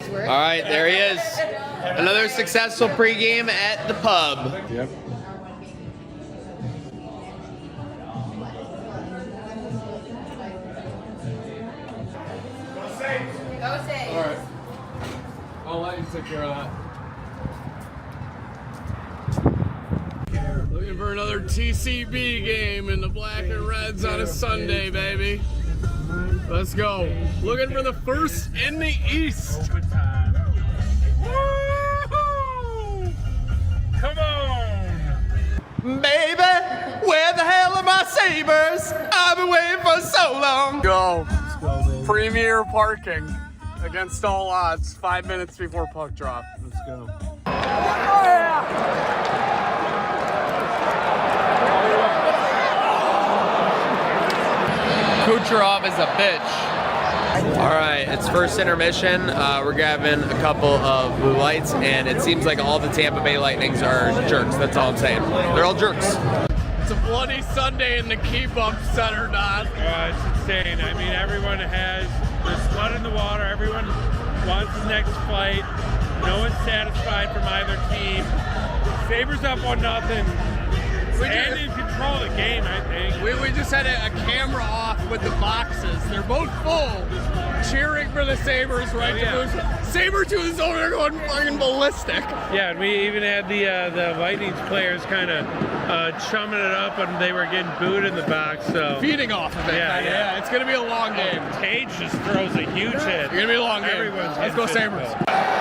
worth. All right, there he is. Another successful pregame at the pub. Yep. Go Saints. All right. I'll let you take care of that. Looking for another TCB game in the black and reds on a Sunday, baby. Let's go. Looking for the first in the East. Woo-hoo! Come on. Baby, where the hell are my sabers? I've been waiting for so long. Go. Premier parking against all odds. 5 minutes before puck drop. Let's go. Kucherov is a bitch. All right, it's first intermission. We're grabbing a couple of blue lights, and it seems like all the Tampa Bay Lightnings are jerks. That's all I'm saying. They're all jerks. It's a bloody Sunday in the Key Bump Center, Don. It's insane. I mean, everyone has there's blood in the water. Everyone wants the next fight. No one's satisfied from either team. Sabres up 1-0. And in control of the game, I think. We just had a camera off with the boxes. They're both full, cheering for the Sabres right to lose. Sabretooth over there going fucking ballistic. Yeah, and we even had the Lightning's players kind of chumming it up, and they were getting booed in the box. So feeding off of it. Yeah. It's gonna be a long game. Tage just throws a huge hit. It's gonna be a long game. Everyone's Let's go Sabres.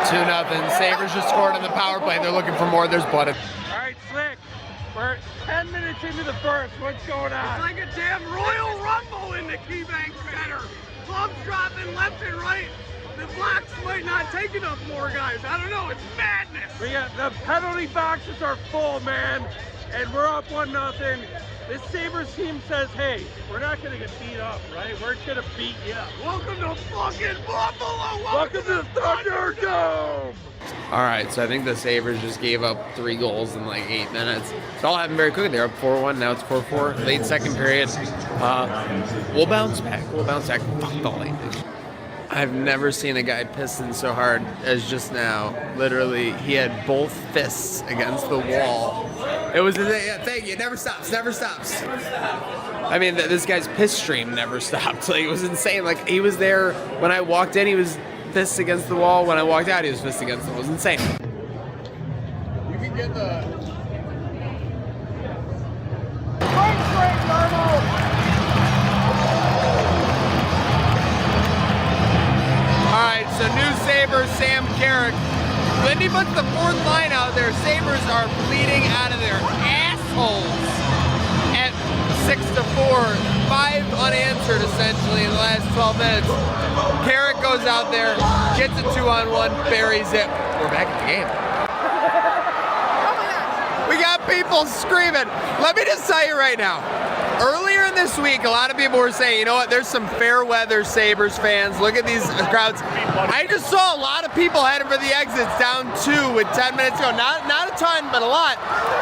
2-0. Sabres just scored on the power play. They're looking for more. There's blood. All right, Slick. We're 10 minutes into the first. What's going on? It's like a damn Royal Rumble in the KeyBank Center. Clubs dropping left and right. The Blacks might not take enough more guys. I don't know. It's madness. We got the penalty boxes are full, man, and we're up 1-0. This Sabres team says, hey, we're not going to get beat up, right? We're going to beat you up. Welcome to fucking Buffalo. Welcome to Thunderdome. All right, so I think the Sabres just gave up 3 goals in like 8 minutes. It all happened very quickly. They're up 4-1. Now it's 4-4. Late second period. We'll bounce back. Fuck the Lightning. I've never seen a guy pissing so hard as just now. Literally, he had both fists against the wall. It was thank you. It never stops. I mean, this guy's piss stream never stopped. Like, it was insane. Like, he was there when I walked in. He was fists against the wall. When I walked out, he was fists against the wall. It was insane. You can get the... Alright, so new Sabres, Sam Carrick. When he puts the 4th line out there, Sabres are bleeding out of their assholes at 6-4. 5 unanswered, essentially, in the last 12 minutes. Carrick goes out there, gets a 2-on-1, buries it. We're back at the game. We got people screaming. Let me just tell you right now. Earlier in this week, a lot of people were saying, you know what, there's some fair weather Sabres fans. Look at these crowds. I just saw a lot of people heading for the exits down 2 with 10 minutes to go. Not a ton, but a lot.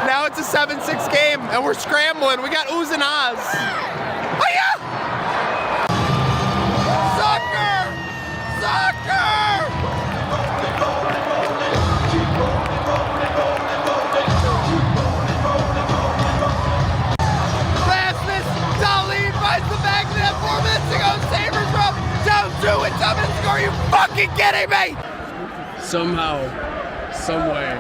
Now it's a 7-6 game, and we're scrambling. We got oohs and ahs. Oh, yeah! Soccer! With 7 score, are you fucking kidding me? Somehow, some way,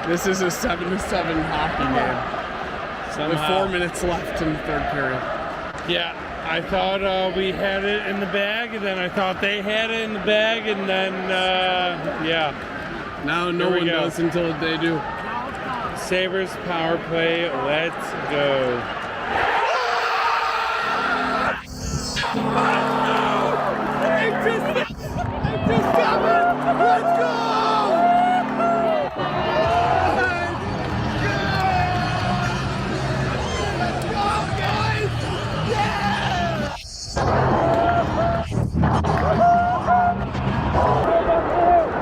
this is a 7-7 hockey game. With 4 minutes left in the 3rd period. Yeah, I thought we had it in the bag, and then I thought they had it in the bag, and then, yeah. Now no one does until they do. Sabres power play, let's go. Let's go!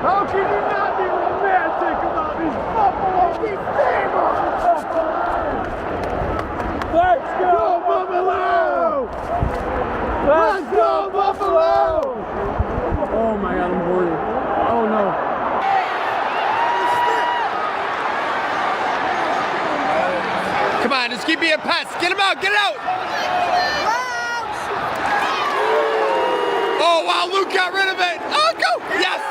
How can you not be romantic about these Buffalo Sabres? Let's go, Buffalo! Let's go, Buffalo! Oh my God, I'm horny. know. Come on, just keep being pests. Get him out, get it out. Oh, wow, Luke got rid of it. Oh, go. Yes.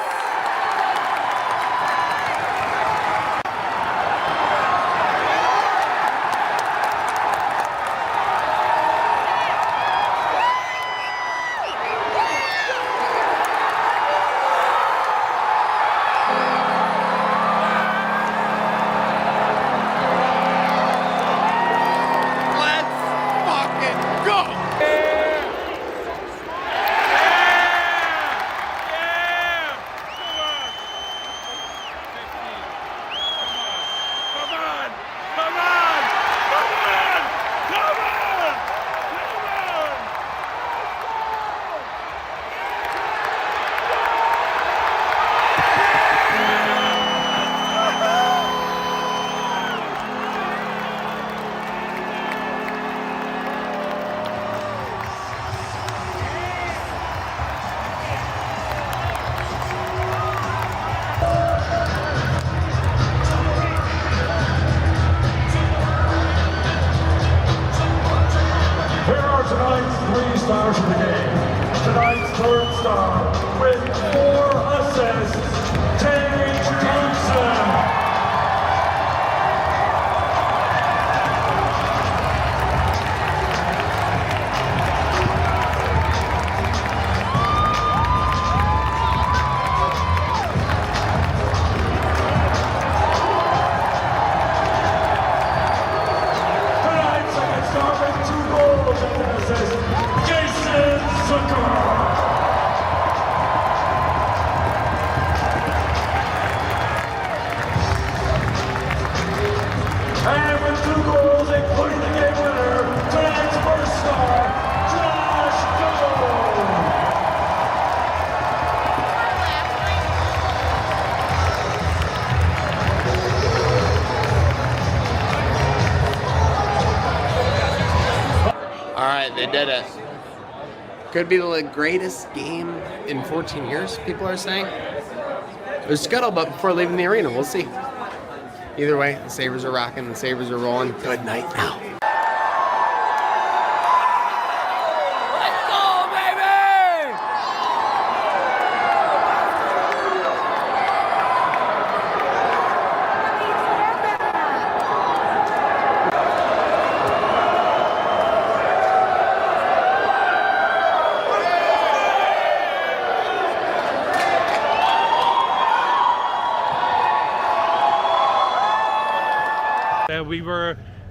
Tonight's 3 stars of the game. Tonight's 3rd star with 4 assists, Terry Johnson. Tonight's 2nd star with 2 goals and an assist, Jason Zucker. And with 2 goals, including the game winner, tonight's 1st star, Josh Cole. All right, they did it. Could be the greatest game in 14 years, people are saying. There's scuttlebutt before leaving the arena. We'll see. Either way, the Sabres are rocking, the Sabres are rolling. Good night now. Let's go, baby!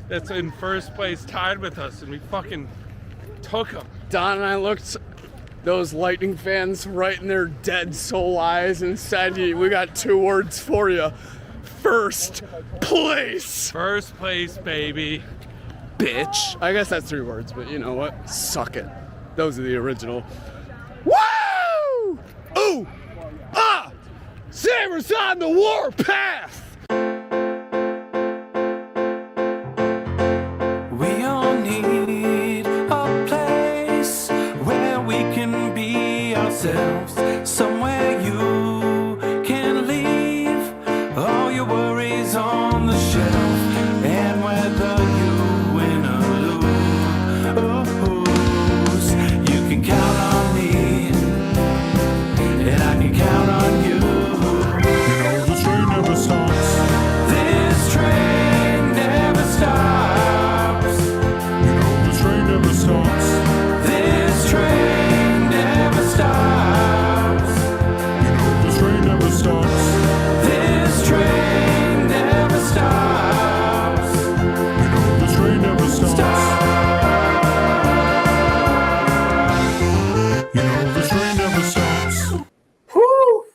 That's in first place tied with us, and we fucking took them. Don and I looked those Lightning fans right in their dead soul eyes and said, we got 2 words for you. First place. First place, baby. Bitch. I guess that's 3 words, but you know what? Suck it. Those are the original. Woo! Ooh! Ah! Sabres on the warpath! We all need a place where we can be ourselves, somewhere you can leave all your worries on the shelf, and whether you win or lose, you can count on me, and I can count on you. You know the train never stops. This train never stops. You know the train never stops. This train never stops. You know the train never stops. This train never stops. You know the train never stops. You know the train never stops. Whew.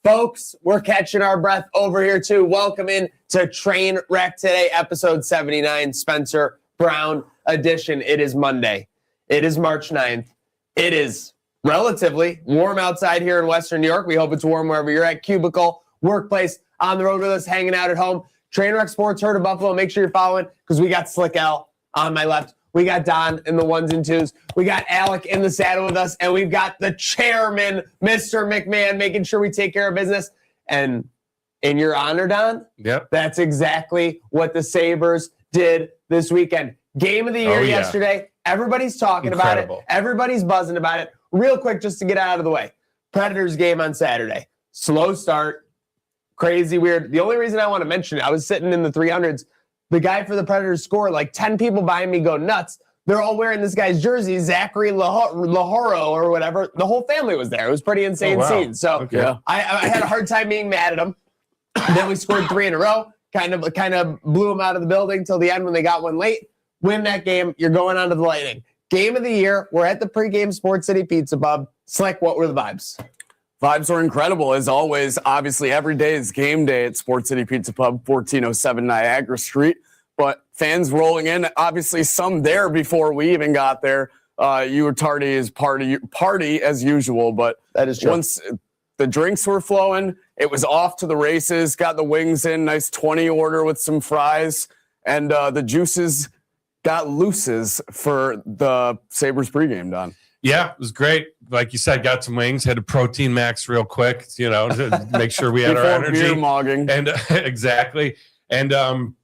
Folks, we're catching our breath over here too. Welcome in to Trainwreck today, episode 79, Spencer Brown edition. It is Monday. It is March 9th. It is relatively warm outside here in Western New York. We hope it's warm wherever you're at. Cubicle, workplace, on the road with us, hanging out at home. Trainwreck Sports, Heard of Buffalo. Make sure you're following because we got Slick L on my left. We got Don in the ones and twos. We got Alec in the saddle with us. And we've got the chairman, Mr. McMahon, making sure we take care of business. And in your honor, Don, that's exactly what the Sabres did this weekend. Game of the year yesterday. Everybody's talking about it. Everybody's buzzing about it. Real quick, just to get out of the way. Predators game on Saturday. Slow start. Crazy weird. The only reason I want to mention it, I was sitting in the 300s. The guy for the Predators scored. Like 10 people behind me go nuts. They're all wearing this guy's jersey, Zachary Lahoro or whatever. The whole family was there. It was pretty insane scene. So I had a hard time being mad at him. Then we scored 3 in a row. Kind of blew them out of the building till the end when they got one late. Win that game. You're going on to the Lightning. Game of the year. We're at the pregame Sports City Pizza Pub. Slick, what were the vibes? Vibes are incredible, as always. Obviously, every day is game day at Sports City Pizza Pub, 1407 Niagara Street. But fans rolling in, obviously some there before we even got there. You were tardy as party as usual, but that is true. Once the drinks were flowing, it was off to the races. Got the wings in, nice 20 order with some fries, and the juices got looses for the Sabres pregame, Don. Yeah, it was great. Like you said, got some wings, had a protein max real quick, to make sure we had our energy. Beer mogging. And exactly. And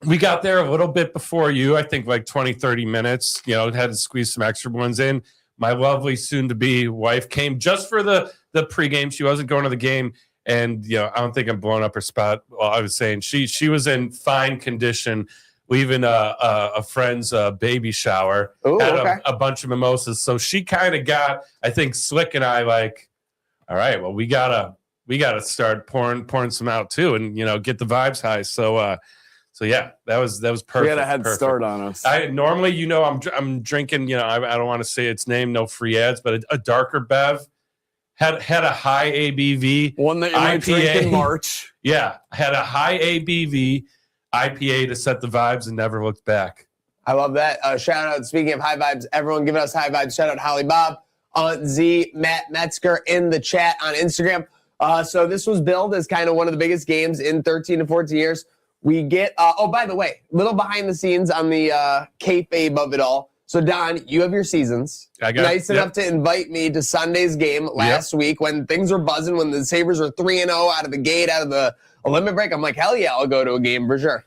we got there a little bit before you, I think like 20, 30 minutes, had to squeeze some extra ones in. My lovely soon-to-be wife came just for the pregame. She wasn't going to the game. And, I don't think I'm blowing up her spot. Well, I was saying she was in fine condition, leaving a friend's baby shower. Ooh, had a bunch of mimosas. So she kind of got, I think, Slick and I like, all right, well, we gotta start pouring some out too, and get the vibes high. So yeah, that was perfect. We had a head start on us. I normally, I'm drinking. I don't want to say its name, no free ads, but a darker bev had a high ABV, one that you might drink in March. Yeah, had a high ABV IPA to set the vibes and never looked back. I love that. Shout out, speaking of high vibes, everyone giving us high vibes. Shout out Holly Bob, Aunt Z, Matt Metzger in the chat on Instagram. So this was billed as kind of one of the biggest games in 13 to 14 years. We get, by the way, little behind the scenes on the kayfabe of it all. So, Don, you have your seasons. Nice enough to invite me to Sunday's game last week when things were buzzing, when the Sabres were 3-0 out of the gate, out of the Olympic break. I'm like, hell yeah, I'll go to a game for sure.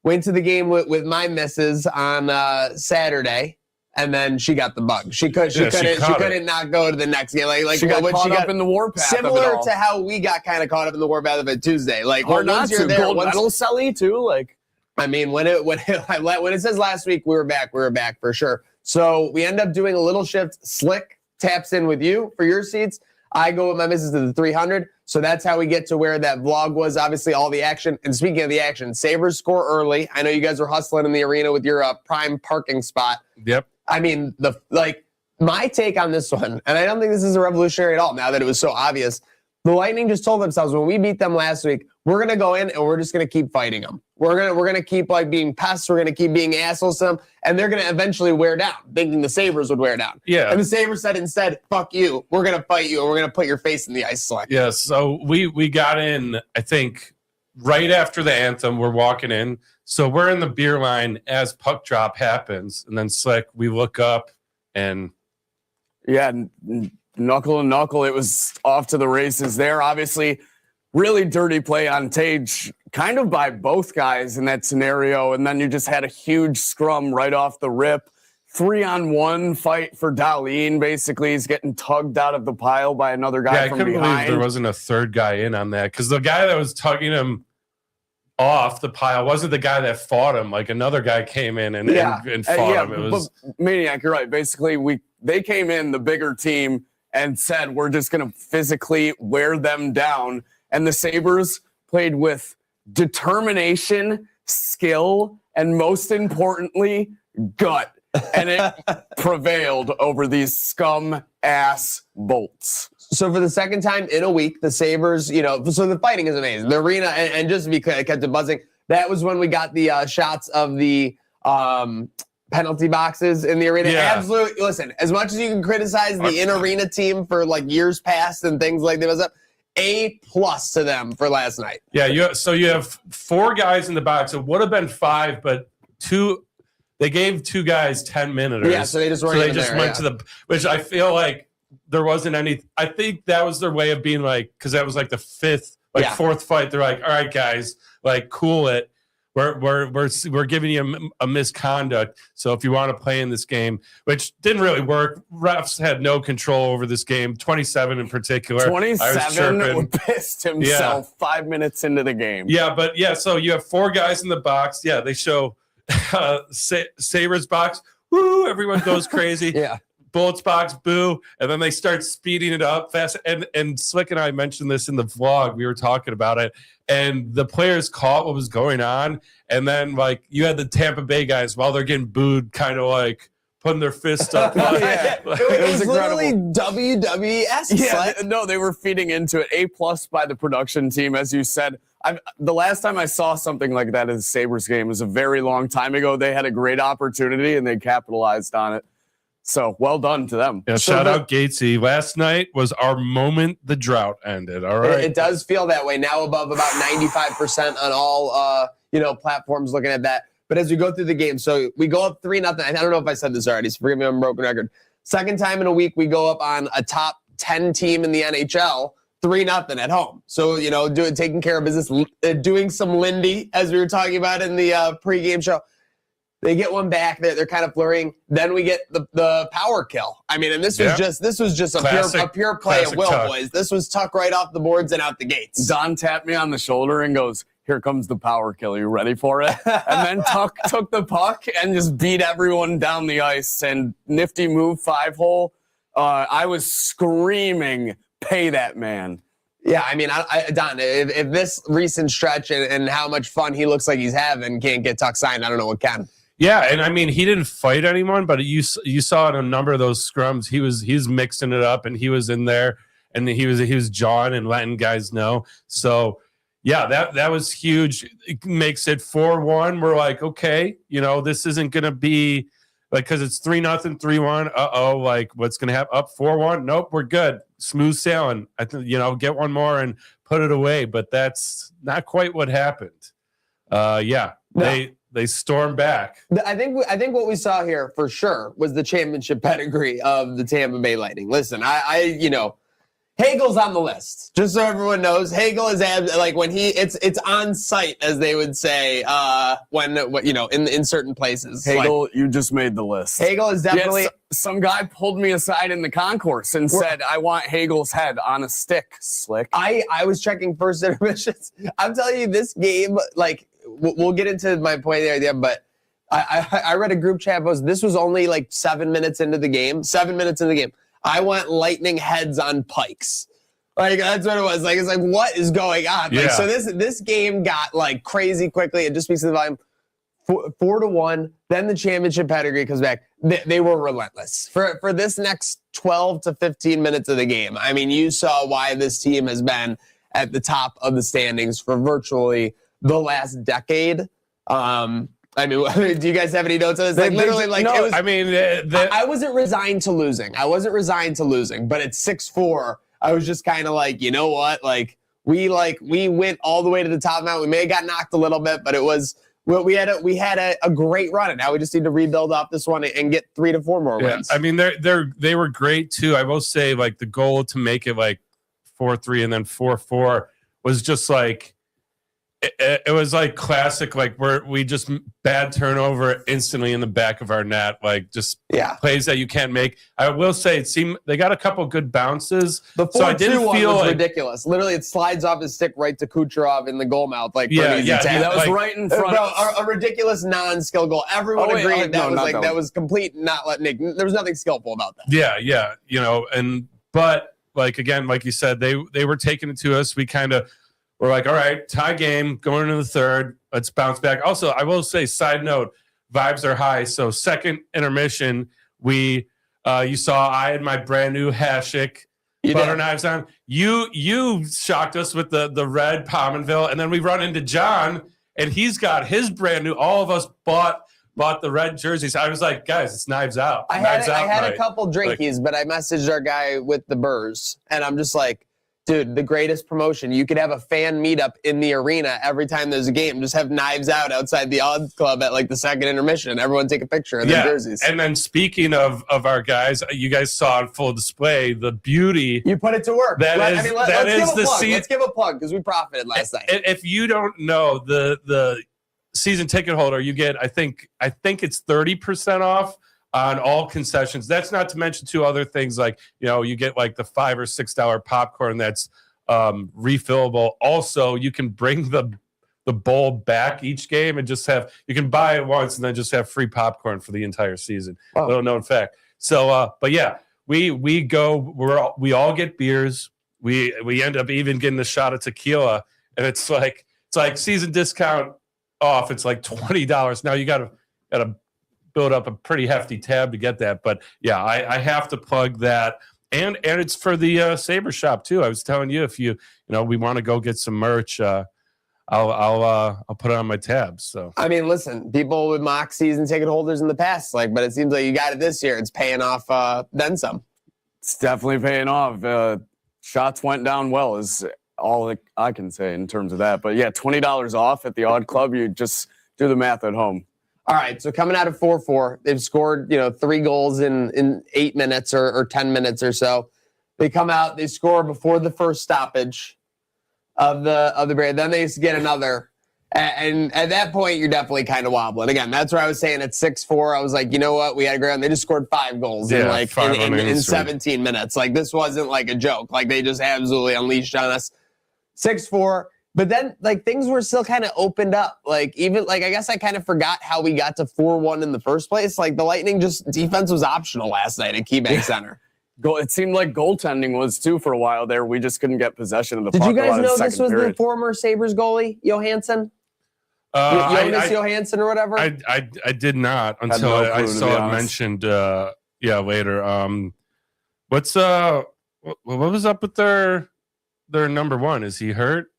Went to the game with my missus on Saturday, and then she got the bug. She couldn't not go to the next game. Like she got caught up in the warpath. Similar to how we got kind of caught up in the warpath of it Tuesday. Like, or not to gold medal Selly too. Like, I mean, when it says last week we were back for sure. So we end up doing a little shift. Slick taps in with you for your seats. I go with my missus to the 300. So that's how we get to where that vlog was. Obviously, all the action. And speaking of the action, Sabres score early. I know you guys were hustling in the arena with your prime parking spot. Yep. I mean, my take on this one, and I don't think this is a revolutionary at all now that it was so obvious. The Lightning just told themselves when we beat them last week, we're going to go in and we're just going to keep fighting them. We're going to keep being pests. We're going to keep being assholes to them, and they're going to eventually wear down, thinking the Sabres would wear down. Yeah. And the Sabres said instead, fuck you. We're going to fight you, and we're going to put your face in the ice, Slick. Yeah, so we got in, I think, right after the anthem. We're walking in. So we're in the beer line as puck drop happens, and then Slick, we look up, and yeah, knuckle and knuckle. It was off to the races there. Obviously, really dirty play on Tage, kind of by both guys in that scenario. And then you just had a huge scrum right off the rip. 3-on-1 fight for Dahlin. Basically, he's getting tugged out of the pile by another guy from behind. I couldn't believe there wasn't a third guy in on that, because the guy that was tugging him off the pile wasn't the guy that fought him. Like, another guy came in and fought him. It was Maniac, you're right. Basically, they came in, the bigger team, and said, we're just going to physically wear them down. And the Sabres played with determination, skill, and most importantly, gut. And it prevailed over these scum-ass bolts. So for the second time in a week, the Sabres, so the fighting is amazing. The arena, and just to be clear, I kept it buzzing. That was when we got the shots of the penalty boxes in the arena. Yeah. Absolutely. Listen, as much as you can criticize the in-arena team for like years past and things like that, A+ to them for last night. Yeah, you have 4 guys in the box. It would have been 5, but two they gave 2 guys 10-minuters. Yeah, so they just weren't even just there, went to the, which I feel like there wasn't any. I think that was their way of being like, because that was like the 4th fight. They're like, all right, guys, like cool it. We're giving you a misconduct. So if you want to play in this game, which didn't really work, refs had no control over this game. 27 in particular. 27 pissed himself 5 minutes into the game. Yeah, but so you have 4 guys in the box. Yeah, they show Sabres box. Woo! Everyone goes crazy. Yeah. Bullets box, boo, and then they start speeding it up fast. And Slick and I mentioned this in the vlog. We were talking about it, and the players caught what was going on. And then, like, you had the Tampa Bay guys while they're getting booed, kind of like putting their fists up. It was literally WWE-esque. Yeah, no, they were feeding into it. A+ by the production team, as you said. The last time I saw something like that in the Sabres game was a very long time ago. They had a great opportunity, and they capitalized on it. So, well done to them. Yeah, shout out Gatesy. Last night was our moment the drought ended, all right? It does feel that way. Now above about 95% on all platforms looking at that. But as we go through the game, so we go up 3-0. I don't know if I said this already, so forgive me, I'm a broken record. Second time in a week, we go up on a top 10 team in the NHL, 3-0 at home. So, taking care of business, doing some Lindy, as we were talking about in the pregame show. They get one back. They're kind of flurrying. Then we get the power kill. I mean, and this was just a pure play of will, Tuck. Boys. This was Tuck right off the boards and out the gates. Don tapped me on the shoulder and goes, "Here comes the power kill. You ready for it?" And then Tuck took the puck and just beat everyone down the ice. And nifty move 5-hole. I was screaming, "Pay that man." Yeah, I mean, Don, if this recent stretch and how much fun he looks like he's having can't get Tuck signed, I don't know what can. Yeah, and I mean, he didn't fight anyone, but you saw in a number of those scrums, he's mixing it up, and he was in there, and he was jawing and letting guys know. So, yeah, that was huge. It makes it 4-1. We're like, okay, this isn't gonna be like, because it's 3-0, 3-1. Like what's gonna happen? Up 4-1? Nope, we're good. Smooth sailing. I think get one more and put it away, but that's not quite what happened. They stormed back. I think what we saw here for sure was the championship pedigree of the Tampa Bay Lightning. Listen, Hagel's on the list. Just so everyone knows, Hagel is when it's on site, as they would say, in certain places. Hagel, you just made the list. Hagel is definitely. Yes, some guy pulled me aside in the concourse and said, "I want Hagel's head on a stick." Slick. I was checking first intermissions. I'm telling you, this game, we'll get into my point there, but I read a group chat post. This was only 7 minutes into the game. 7 minutes into the game. I want Lightning heads on pikes. That's what it was. It's what is going on? Yeah. So this game got crazy quickly. It just speaks to the volume. 4-1. Then the championship pedigree comes back. They were relentless for this next 12 to 15 minutes of the game. I mean, you saw why this team has been at the top of the standings for virtually the last decade. I mean, do you guys have any notes on this? I wasn't resigned to losing. But at 6-4, I was just kind of you know what? We went all the way to the top now. We may have got knocked a little bit, but it was we had a great run, and now we just need to rebuild off this one and get 3 to 4 more wins. I mean, they were great too. I will say, the goal to make it 4-3 and then 4-4 was just it was classic, where we just bad turnover instantly in the back of our net, plays that you can't make. I will say it seemed they got a couple good bounces. The 4-2-1 was ridiculous. Literally, it slides off his stick right to Kucherov in the goal mouth. That was right in front. A ridiculous non-skill goal. Everyone agreed that was complete. Not letting Nick. There was nothing skillful about that. Yeah. But again, like you said, they were taking it to us. We kind of. We're all right, tie game, going into the third. Let's bounce back. Also, I will say, side note, vibes are high. So second intermission, you saw I had my brand new Hashik butter knives on. You shocked us with the red Pominville, and then we run into John, and he's got his brand new. All of us bought the red jerseys. I was like, guys, it's knives out. I had a couple drinkies, but I messaged our guy with the burrs, and I'm just like, Dude, the greatest promotion. You could have a fan meetup in the arena every time there's a game. Just have knives out outside the odds club at like the second intermission. Everyone take a picture in their jerseys. And then speaking of our guys, you guys saw on full display the beauty. You put it to work. Let's give a plug because we profited last night. If you don't know the season ticket holder, you get I think it's 30% off on all concessions. That's not to mention two other things like, you get like the $5 or $6 popcorn that's refillable. Also, you can bring the bowl back each game and you can buy it once and then just have free popcorn for the entire season. Oh. Little known fact. So, but yeah, we all get beers. We end up even getting a shot of tequila, and it's like season discount off. It's like $20. Now you gotta build up a pretty hefty tab to get that. But yeah, I have to plug that. And it's for the Saber shop too. I was telling you, if we want to go get some merch, I'll put it on my tab. So I mean, listen, people would mock season ticket holders in the past, but it seems like you got it this year. It's paying off then some. It's definitely paying off. Shots went down well is all I can say in terms of that. But yeah, $20 off at the Odd Club. You just do the math at home. All right, so coming out of 4-4, they've scored 3 goals in 8 minutes or 10 minutes or so. They come out, they score before the first stoppage of the period. Then they get another, and at that point you're definitely kind of wobbling. Again, that's where I was saying at 6-4. I was like, you know what, we had to go. And they just scored 5 goals in 17 minutes. Like this wasn't like a joke. Like they just absolutely unleashed on us. 6-4. But then, things were still kind of opened up. I guess I kind of forgot how we got to 4-1 in the first place. The Lightning defense was optional last night at KeyBank Center. It seemed like goaltending was, too, for a while there. We just couldn't get possession of the puck. Did you guys know this was the former Sabres goalie, Johansson? Jonas Johansson or whatever? I did not until I saw it mentioned, later. What was up with their number one? Is he hurt?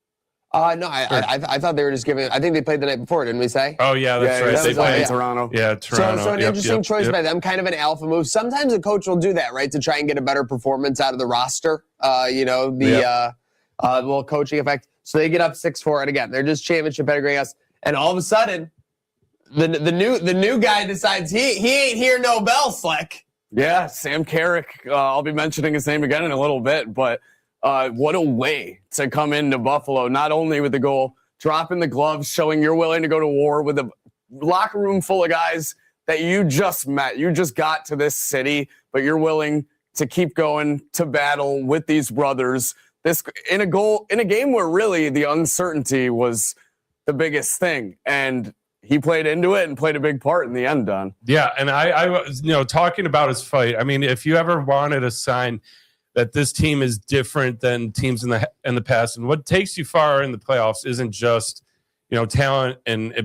No, I thought they were just giving. I think they played the night before, didn't we say? Oh yeah, that's right. They played in Toronto. Yeah, Toronto. So an interesting choice by them, kind of an alpha move. Sometimes a coach will do that, right, to try and get a better performance out of the roster. The little coaching effect. So they get up 6-4, and again, they're just championship pedigreeing us. And all of a sudden, the new guy decides he ain't here no bell slick. Yeah, Sam Carrick. I'll be mentioning his name again in a little bit, but. What a way to come into Buffalo, not only with the goal, dropping the gloves, showing you're willing to go to war with a locker room full of guys that you just met. You just got to this city, but you're willing to keep going to battle with these brothers. This in a game where really the uncertainty was the biggest thing. And he played into it and played a big part in the end, Don. Yeah, and I was, talking about his fight. I mean, if you ever wanted a sign that this team is different than teams in the past, and what takes you far in the playoffs isn't just talent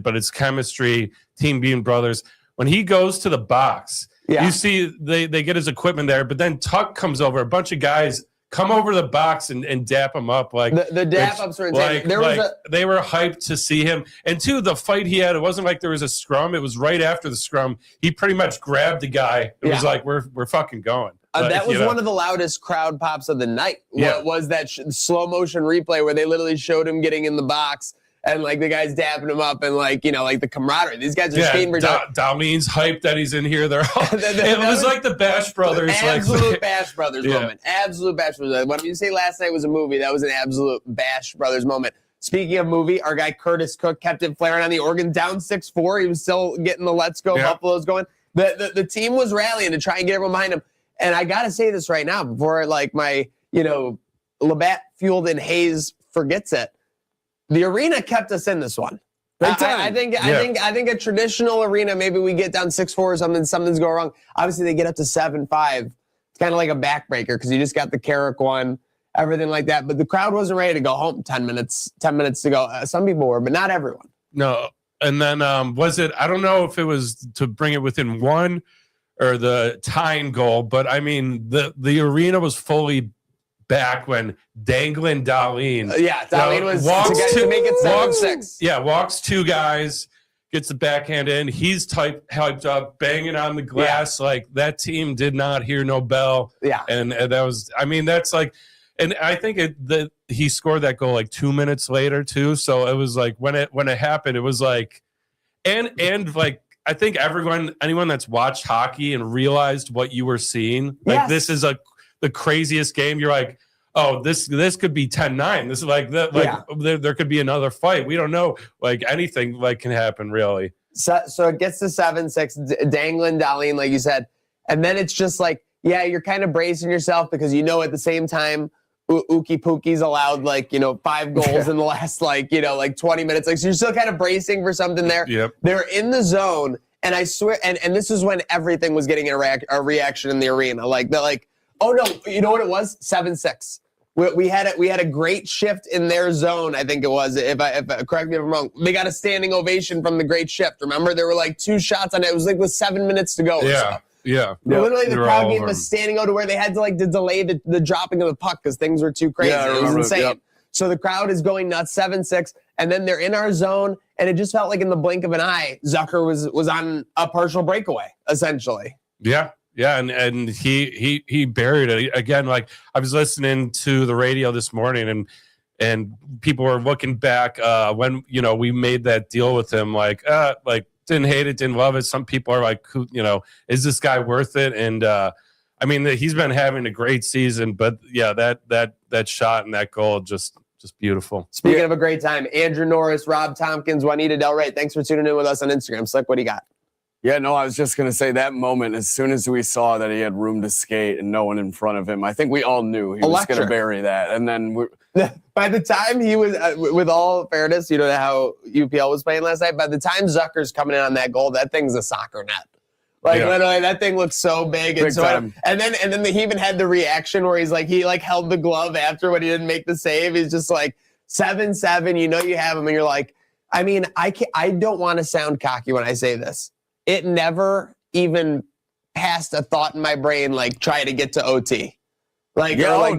but it's chemistry, team being brothers. When he goes to the box, you see they get his equipment there, but then Tuck comes over, a bunch of guys come over the box and dap him up. Like the dap ups were insane. They were hyped to see him. And two, the fight he had, it wasn't like there was a scrum. It was right after the scrum. He pretty much grabbed the guy. It was like, we're fucking going. That was one of the loudest crowd pops of the night. Yeah. What was that slow motion replay where they literally showed him getting in the box and the guys dapping him up and the camaraderie. These guys are skating for Darlene's hyped that he's in here. They're all, it was like the Bash Brothers. Absolute Bash Brothers moment. Absolute Bash Brothers. When you say last night was a movie, that was an absolute Bash Brothers moment. Speaking of movie, our guy Curtis Cook kept it flaring on the organ, down 6-4. He was still getting the Let's Go Buffaloes going. The team was rallying to try and get everyone behind him. And I got to say this right now before my, Labatt fueled in Hayes forgets it. The arena kept us in this one. I think a traditional arena, maybe we get down 6-4 or something's going wrong. Obviously they get up to 7-5. It's kind of like a backbreaker because you just got the Carrick one, everything like that. But the crowd wasn't ready to go home 10 minutes to go. Some people were, but not everyone. No. And then was it, I don't know if it was to bring it within one or the tying goal, but I mean the arena was fully back when Danglin Darlene. Darlene was to make it 7-6. Yeah, walks 2 guys, gets the backhand in. He's hyped up, banging on the glass. Like that team did not hear no bell. Yeah, and that was. I mean, that's like And I think he scored that goal like 2 minutes later too. So it was like when it happened, it was like, and like I think anyone that's watched hockey and realized what you were seeing, like this is the craziest game. You're like, oh, this could be 10-9. This is like there could be another fight. We don't know, like anything like can happen really. So it gets to 7-6, dangling Dahlin, like you said, and then it's just like, yeah, you're kind of bracing yourself because at the same time, Ookie Pookie's allowed 5 goals in the last 20 minutes. Like, so you're still kind of bracing for something there. Yep. They're in the zone, and I swear, and this is when everything was getting a reaction in the arena. Like they're like, oh no, you know what it was? 7-6. We had a great shift in their zone. I think it was. If correct me if I'm wrong, they got a standing ovation from the great shift. Remember, there were like 2 shots on it. It was like with 7 minutes to go. Yeah. Yeah. Literally, the crowd game was standing out to where they had to delay the dropping of the puck because things were too crazy. Yeah, it was insane. Yep. So the crowd is going nuts, 7-6, and then they're in our zone, and it just felt like in the blink of an eye, Zucker was on a partial breakaway, essentially. Yeah. Yeah, and he buried it again. Like I was listening to the radio this morning, and people were looking back when we made that deal with him. Like didn't hate it, didn't love it. Some people are like, who, is this guy worth it? And I mean, he's been having a great season, but yeah, that shot and that goal just beautiful. Speaking of a great time, Andrew Norris, Rob Tompkins, Juanita Del Rey, thanks for tuning in with us on Instagram. Slick, what do you got? Yeah, no, I was just going to say that moment, as soon as we saw that he had room to skate and no one in front of him, I think we all knew he was going to bury that. And then by the time he was, with all fairness, how UPL was playing last night, by the time Zucker's coming in on that goal, that thing's a soccer net. Literally, that thing looks so big. And then he even had the reaction where he held the glove after when he didn't make the save. He's just like 7-7, you have him, and you're like, I mean, I don't want to sound cocky when I say this. It never even passed a thought in my brain, try to get to OT. Try to hold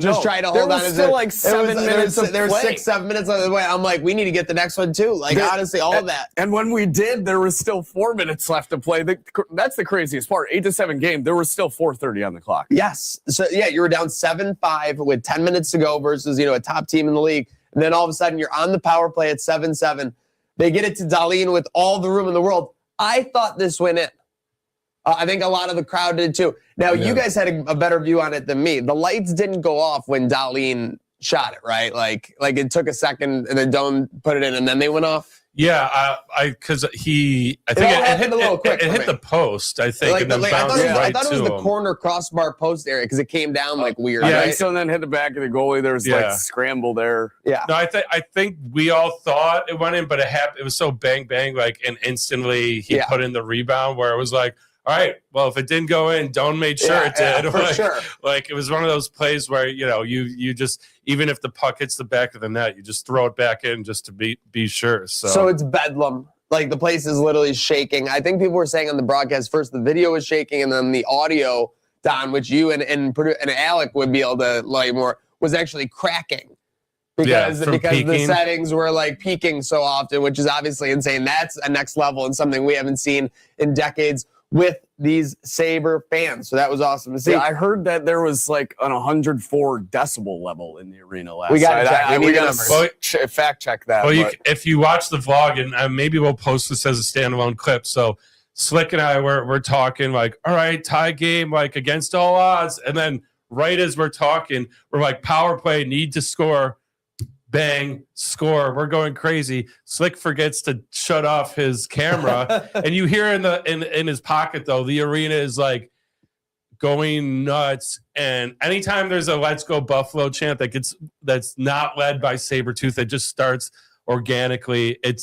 on. There was still 7 minutes There were 6-7 minutes on the way. I'm like, we need to get the next one too. Honestly, all of that. And when we did, there was still 4 minutes left to play. That's the craziest part. 8-7 game. There was still 4:30 on the clock. Yes. So yeah, you were down 7-5 with 10 minutes to go versus a top team in the league. And then all of a sudden you're on the power play at 7-7. They get it to Dahlin with all the room in the world. I thought this went in. I think a lot of the crowd did too. Now, you guys had a better view on it than me. The lights didn't go off when Dahlin shot it, right? Like it took a second and then Doan put it in and then they went off. Yeah, because I think it hit a little quick. It hit the post, I think, and then bounced I thought it was the corner crossbar post area because it came down weird. Yeah, right? So then hit the back of the goalie. There was scramble there. Yeah. No, I think we all thought it went in, but it happened. It was so bang bang, and instantly he put in the rebound where it was like, all right, well, if it didn't go in, Doan made sure it did. For sure. It was one of those plays where, you just, even if the puck hits the back of the net, you just throw it back in just to be sure. So it's bedlam. The place is literally shaking. I think people were saying on the broadcast first the video was shaking and then the audio, Don, which you and Alec would be able to more, was actually cracking. Because the settings were peaking so often, which is obviously insane. That's a next level and something we haven't seen in decades with these Sabre fans. So that was awesome to see. Yeah, I heard that there was an 104 decibel level in the arena last night. We got to fact check that. Well, if you watch the vlog, and maybe we'll post this as a standalone clip. So Slick and I we're talking all right, tie game, against all odds. And then right as we're talking, we're power play, need to score. Bang, score. We're going crazy. Slick forgets to shut off his camera. And you hear in his pocket, though, the arena is going nuts. And anytime there's a Let's Go Buffalo chant that's not led by Sabretooth, it just starts organically. It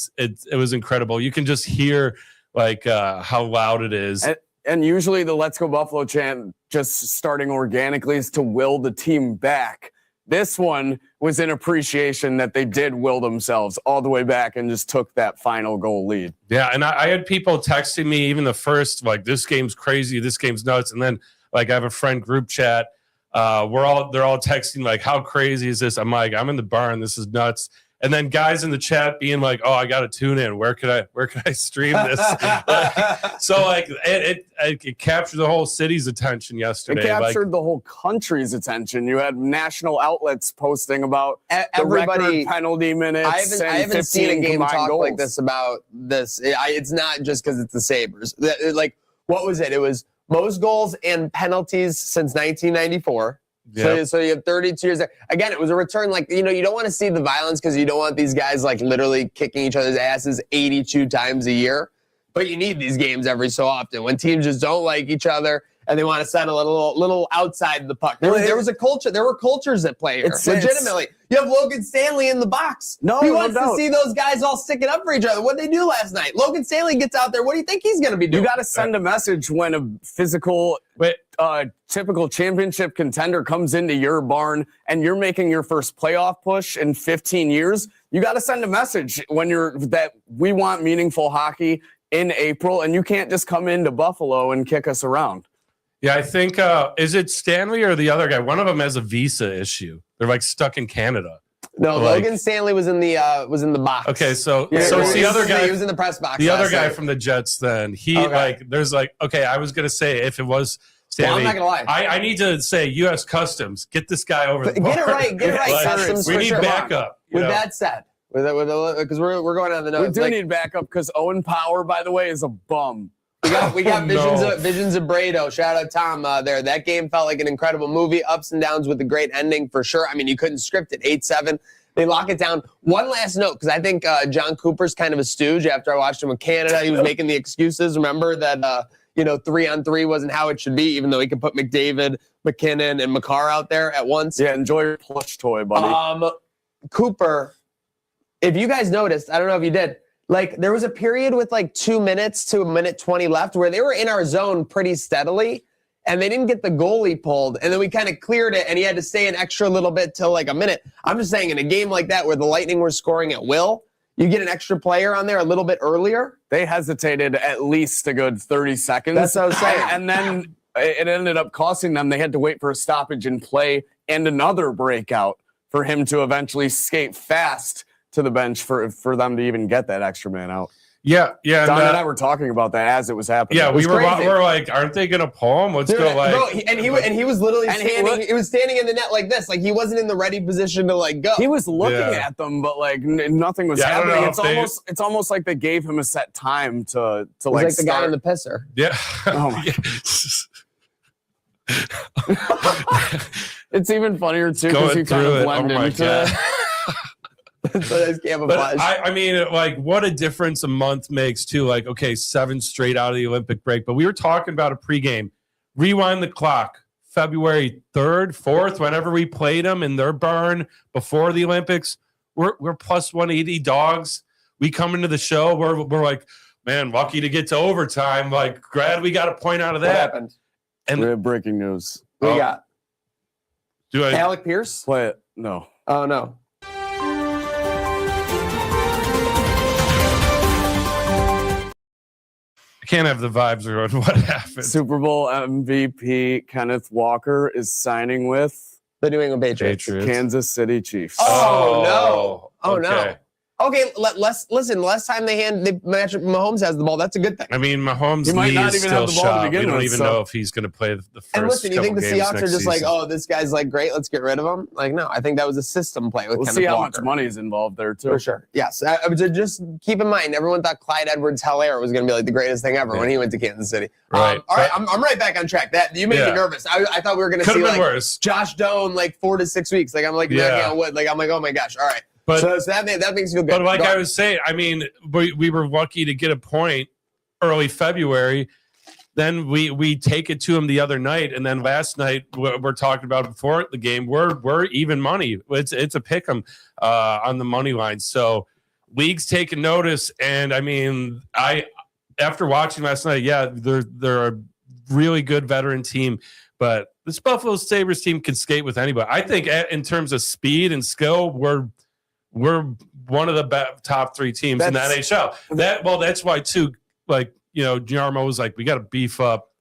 was incredible. You can just hear how loud it is. And usually the Let's Go Buffalo chant just starting organically is to will the team back. This one was in appreciation that they did will themselves all the way back and just took that final goal lead. Yeah, and I had people texting me even the first, this game's crazy, this game's nuts. And then, I have a friend group chat. They're all texting, how crazy is this? I'm I'm in the barn, this is nuts. And then guys in the chat being like, "Oh, I got to tune in. Where could I stream this?" So like it captured the whole city's attention yesterday. It captured the whole country's attention. You had national outlets posting about everybody the record penalty minutes. I haven't seen a game talk goals. like this about this. It's not just because it's the Sabres. Like, what was it? It was most goals and penalties since 1994. Yep. So you have 32 years there. Again, it was a return. Like, you don't want to see the violence because you don't want these guys like literally kicking each other's asses 82 times a year. But you need these games every so often when teams just don't like each other and they want to settle a little outside the puck. There was a culture. There were cultures at play here. Legitimately. You have Logan Stanley in the box. He wants to see those guys all sticking up for each other. What did they do last night? Logan Stanley gets out there. What do you think he's going to be doing? You got to send a message when a physical, typical championship contender comes into your barn and you're making your first playoff push in 15 years. You got to send a message when that we want meaningful hockey in April, and you can't just come into Buffalo and kick us around. Yeah, I think is it Stanley or the other guy? One of them has a visa issue. They're like stuck in Canada. No, Logan Stanley was in the box. Okay, so it's the other guy. He was in the press box. The other guy from the Jets. Then I was gonna say if it was Stanley, well, I'm not gonna lie. I need to say U.S. Customs. Get this guy over. Get it right. Customs. We need backup. With that said, because we're going on the notes. We do need backup because Owen Power, by the way, is a bum. We got Visions of Brado. Shout out Tom there. That game felt like an incredible movie. Ups and downs with a great ending for sure. I mean, you couldn't script it. 8-7. They lock it down. One last note, because I think John Cooper's kind of a stooge after I watched him with Canada. He was making the excuses. Remember that 3-on-3 wasn't how it should be, even though he could put McDavid, McKinnon, and Makar out there at once. Yeah, enjoy your plush toy, buddy. Cooper, if you guys noticed, I don't know if you did, like there was a period with like 2 minutes to 1:20 left where they were in our zone pretty steadily and they didn't get the goalie pulled. And then we kind of cleared it and he had to stay an extra little bit till like a minute. I'm just saying in a game like that where the Lightning were scoring at will, you get an extra player on there a little bit earlier. They hesitated at least a good 30 seconds. That's what I was saying. And then it ended up costing them. They had to wait for a stoppage in play and another breakout for him to eventually skate fast to the bench for them to even get that extra man out. Yeah. Don and I were talking about that as it was happening. Yeah, we're like, aren't they gonna pull him? Let's go like. Bro, he was literally standing. He was standing in the net like this, like he wasn't in the ready position to like go. He was looking at them, but like nothing was happening. It's almost like they gave him a set time to like the guy in the pisser. Yeah. Oh my. It's even funnier too because you kind of blend into it. But I mean, like, what a difference a month makes too. Like, okay, 7 straight out of the Olympic break. But we were talking about a pregame. Rewind the clock. February 3rd, 4th, whenever we played them in their barn before the Olympics, we're plus 180 dogs. We come into the show, we're like, man, lucky to get to overtime. Like, glad we got a point out of that. What happened? And we have breaking news. We got Alec Pierce? Play it. No. Oh no. Can't have the vibes around what happened. Super Bowl MVP Kenneth Walker is signing with the New England Patriots. Kansas City Chiefs. Oh no. Okay, listen. Last time they match Mahomes has the ball. That's a good thing. I mean, Mahomes he might not even still have the ball to begin We don't with, even know if he's going to play the first. And listen, you think the Seahawks are just like, season. oh, this guy's like great, let's get rid of him? Like, no, I think that was a system play with Kenneth see how Walker. much money is involved there too. For sure. Yes. Just keep in mind, everyone thought Clyde Edwards-Helaire was going to be like the greatest thing ever when he went to Kansas City. Right. All right, I'm right back on track. That you made me nervous. I thought we were going to see like worse. Josh Doan like 4 to 6 weeks. Like I'm like knocking on wood. Like I'm like, oh my gosh. All right. But, so that makes me feel good. But like I was saying, I mean, we were lucky to get a point early February. Then we take it to him the other night, and then last night we're talking about before the game. We're even money. It's a pick 'em on the money line. So league's taking notice, and I mean, after watching last night, they're a really good veteran team, but this Buffalo Sabres team can skate with anybody. I think in terms of speed and skill, we're one of the top 3 teams in the NHL. That's why too. Like Jarmo was like, we got to beef up,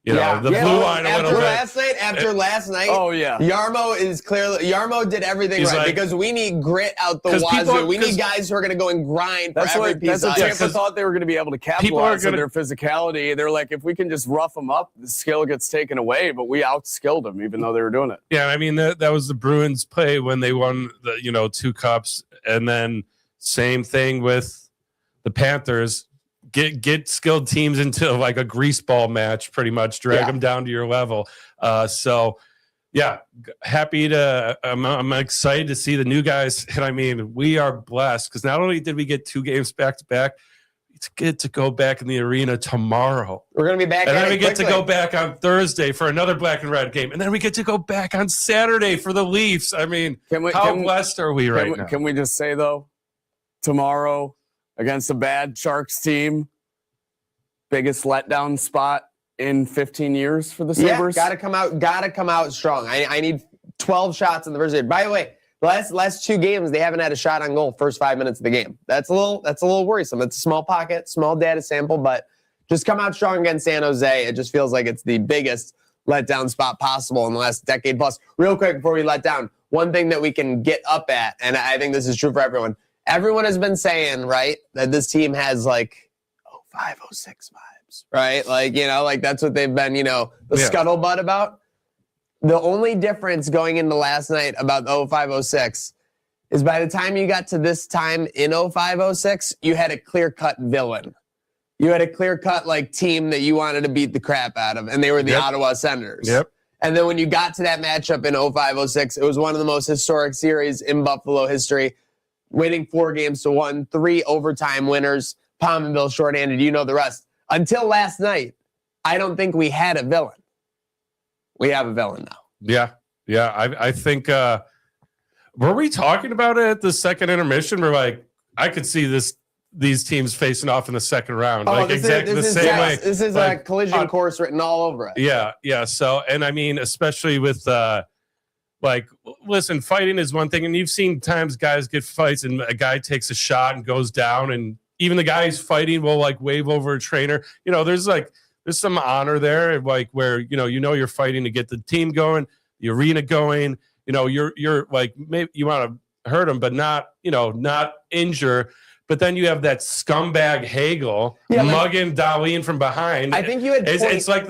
the blue line a little bit. after last night, Oh, yeah. Yarmo did everything He's right like- because we need grit out the 'Cause people wazoo. are- We need 'cause- guys who are going to go and grind for That's every what piece of Tampa ice. thought they were going to be able to people are capitalize on gonna- their physicality. They're like, if we can just rough them up, the skill gets taken away. But we outskilled them, even though they were doing it. Yeah, I mean that was the Bruins play when they won the 2 cups, and then same thing with the Panthers. Get skilled teams into like a greaseball match, pretty much drag them down to your level. So yeah, happy to. I'm excited to see the new guys, and I mean we are blessed because not only did we get 2 games back to back, we get to go back in the arena tomorrow. We're going to be back, And at then it we get to quickly. go back on Thursday for another black and red game. And then we get to go back on Saturday for the Leafs. I mean, how blessed are we right now? Can we just say, though, tomorrow against a bad Sharks team, biggest letdown spot in 15 years for the Sabres? Yeah, gotta come out strong. I need 12 shots in the first game. By the way, the last 2 games, they haven't had a shot on goal first 5 minutes of the game. That's a little worrisome. It's a small pocket, small data sample, but just come out strong against San Jose. It just feels like it's the biggest letdown spot possible in the last decade plus. Real quick before we let down, one thing that we can get up at, and I think this is true for everyone. Everyone has been saying, right, that this team has like 05, 06 vibes, right? Like, like that's what they've been, the scuttlebutt about. The only difference going into last night about 05, 06 is by the time you got to this time in 05, 06, you had a clear-cut villain. You had a clear-cut team that you wanted to beat the crap out of, and they were the Ottawa Senators. Yep. And then when you got to that matchup in 05, 06, it was one of the most historic series in Buffalo history, winning 4 games to 1, 3 overtime winners, Pominville shorthanded, you know the rest. Until last night, I don't think we had a villain. We have a villain now. Yeah. I think, were we talking about it at the second intermission? We're like, I could see these teams facing off in the second round. Exactly the same way. This is a collision course written all over it. Yeah. So, and I mean, especially with, listen, fighting is one thing. And you've seen times guys get fights and a guy takes a shot and goes down. And even the guy who's fighting will wave over a trainer. There's some honor there, where, you're fighting to get the team going, the arena going, you're maybe you want to hurt them, but not injure. But then you have that scumbag Hagel mugging Darlene from behind. I think you had. It's like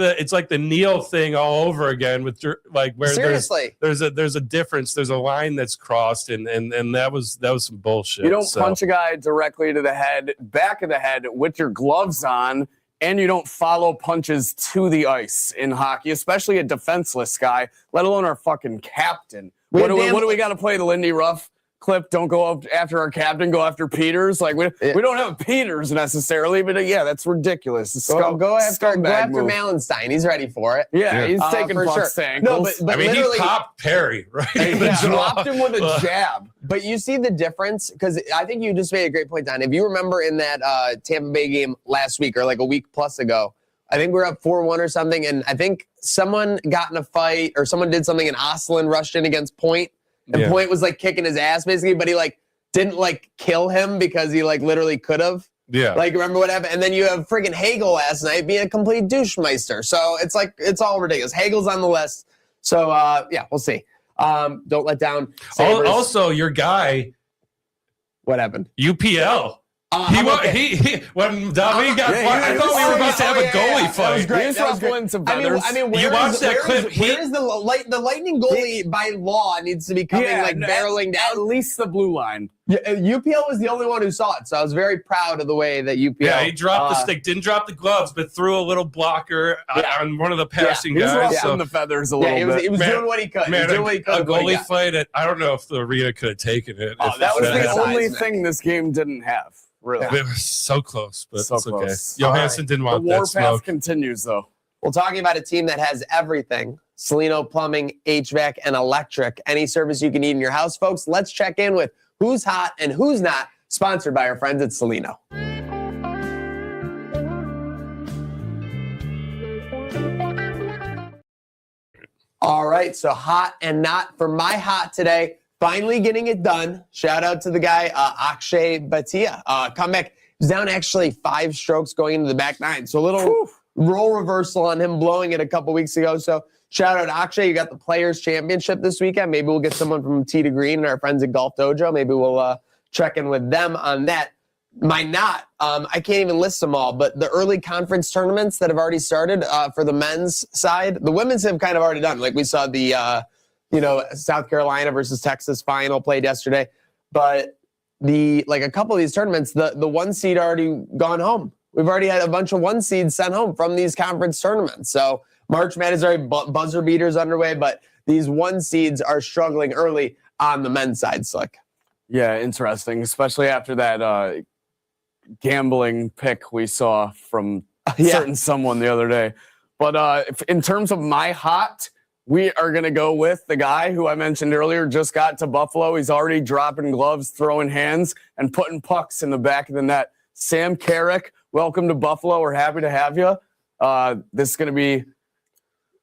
the Neil thing all over again with where seriously there's a difference. There's a line that's crossed, and that was some bullshit. You don't punch a guy directly to the head, back of the head with your gloves on, and you don't follow punches to the ice in hockey, especially a defenseless guy, let alone our fucking captain. What do we got to play the Lindy Ruff clip? Don't go up after our captain, go after Peters. We don't have Peters necessarily, but that's ridiculous. Go after Malenstein. He's ready for it. Yeah. He's taking pucks to ankles. No, but he popped Perry, right? He dropped him with a jab. But you see the difference, because I think you just made a great point, Don. If you remember in that Tampa Bay game last week, or a week plus ago, I think we were up 4-1 or something, and I think someone got in a fight, or someone did something, and Oslin rushed in against Point. And Point was kicking his ass basically, but he didn't kill him because he literally could have. Yeah. Remember what happened? And then you have friggin' Hagel last night being a complete douchemeister. So it's it's all ridiculous. Hagel's on the list. So we'll see. Don't let down Sabres. Also, your guy. What happened? UPL. When David got fired, I thought we were about to have a goalie fight. He's ruffling some feathers. You watched that clip. Where is the Lightning goalie by law needs to be coming barreling down? At least the blue line. Yeah, UPL was the only one who saw it, so I was very proud of the way that UPL. Yeah, he dropped the stick, didn't drop the gloves, but threw a little blocker on one of the passing guys. He was ruffling the feathers a little bit. He was doing what he could. Man, a goalie fight, I don't know if the arena could have taken it. That was the only thing this game didn't have. Really. It was so close, but so it's okay. close. Johansson didn't want the that warpath smoke. Continues, though. Well, talking about a team that has everything, Celino Plumbing, HVAC, and Electric, any service you can need in your house, folks, let's check in with who's hot and who's not, sponsored by our friends at Celino. All right, so hot and not for my hot today. Finally getting it done. Shout out to the guy, Akshay Bhatia. Comeback. He's down actually 5 strokes going into the back 9. So a little role reversal on him blowing it a couple weeks ago. So Shout out Akshay. You got the Players Championship this weekend. Maybe we'll get someone from Tee to Green and our friends at Golf Dojo. Maybe we'll check in with them on that. I can't even list them all, but the early conference tournaments that have already started for the men's side, the women's have kind of already done. Like we saw the, South Carolina versus Texas final played yesterday. But a couple of these tournaments, the 1 seed already gone home. We've already had a bunch of 1 seeds sent home from these conference tournaments. So March Madness already buzzer beaters underway, but these 1 seeds are struggling early on the men's side, Slick. Yeah, interesting, especially after that gambling pick we saw from certain someone the other day. But in terms of my hot, we are going to go with the guy who I mentioned earlier, just got to Buffalo. He's already dropping gloves, throwing hands, and putting pucks in the back of the net. Sam Carrick, welcome to Buffalo. We're happy to have you. This is going to be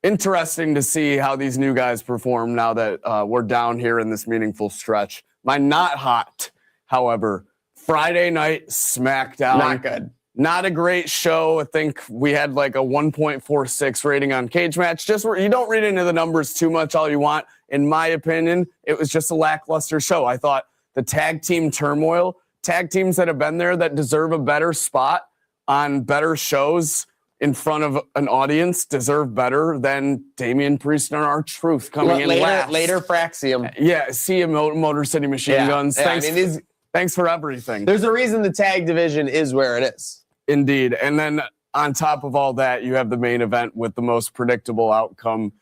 interesting to see how these new guys perform now that we're down here in this meaningful stretch. My not hot, however, Friday night SmackDown. Not good. Not a great show. I think we had like a 1.46 rating on Cage Match. Just you don't read into the numbers too much all you want. In my opinion, it was just a lackluster show. I thought the tag team turmoil, tag teams that have been there that deserve a better spot on better shows in front of an audience deserve better than Damian Priest and R-Truth coming in last. Later Fraxium. Yeah, see you, Motor City Machine Guns. Yeah, Thanks for everything. There's a reason the tag division is where it is. Indeed. And then on top of all that, you have the main event with the most predictable outcome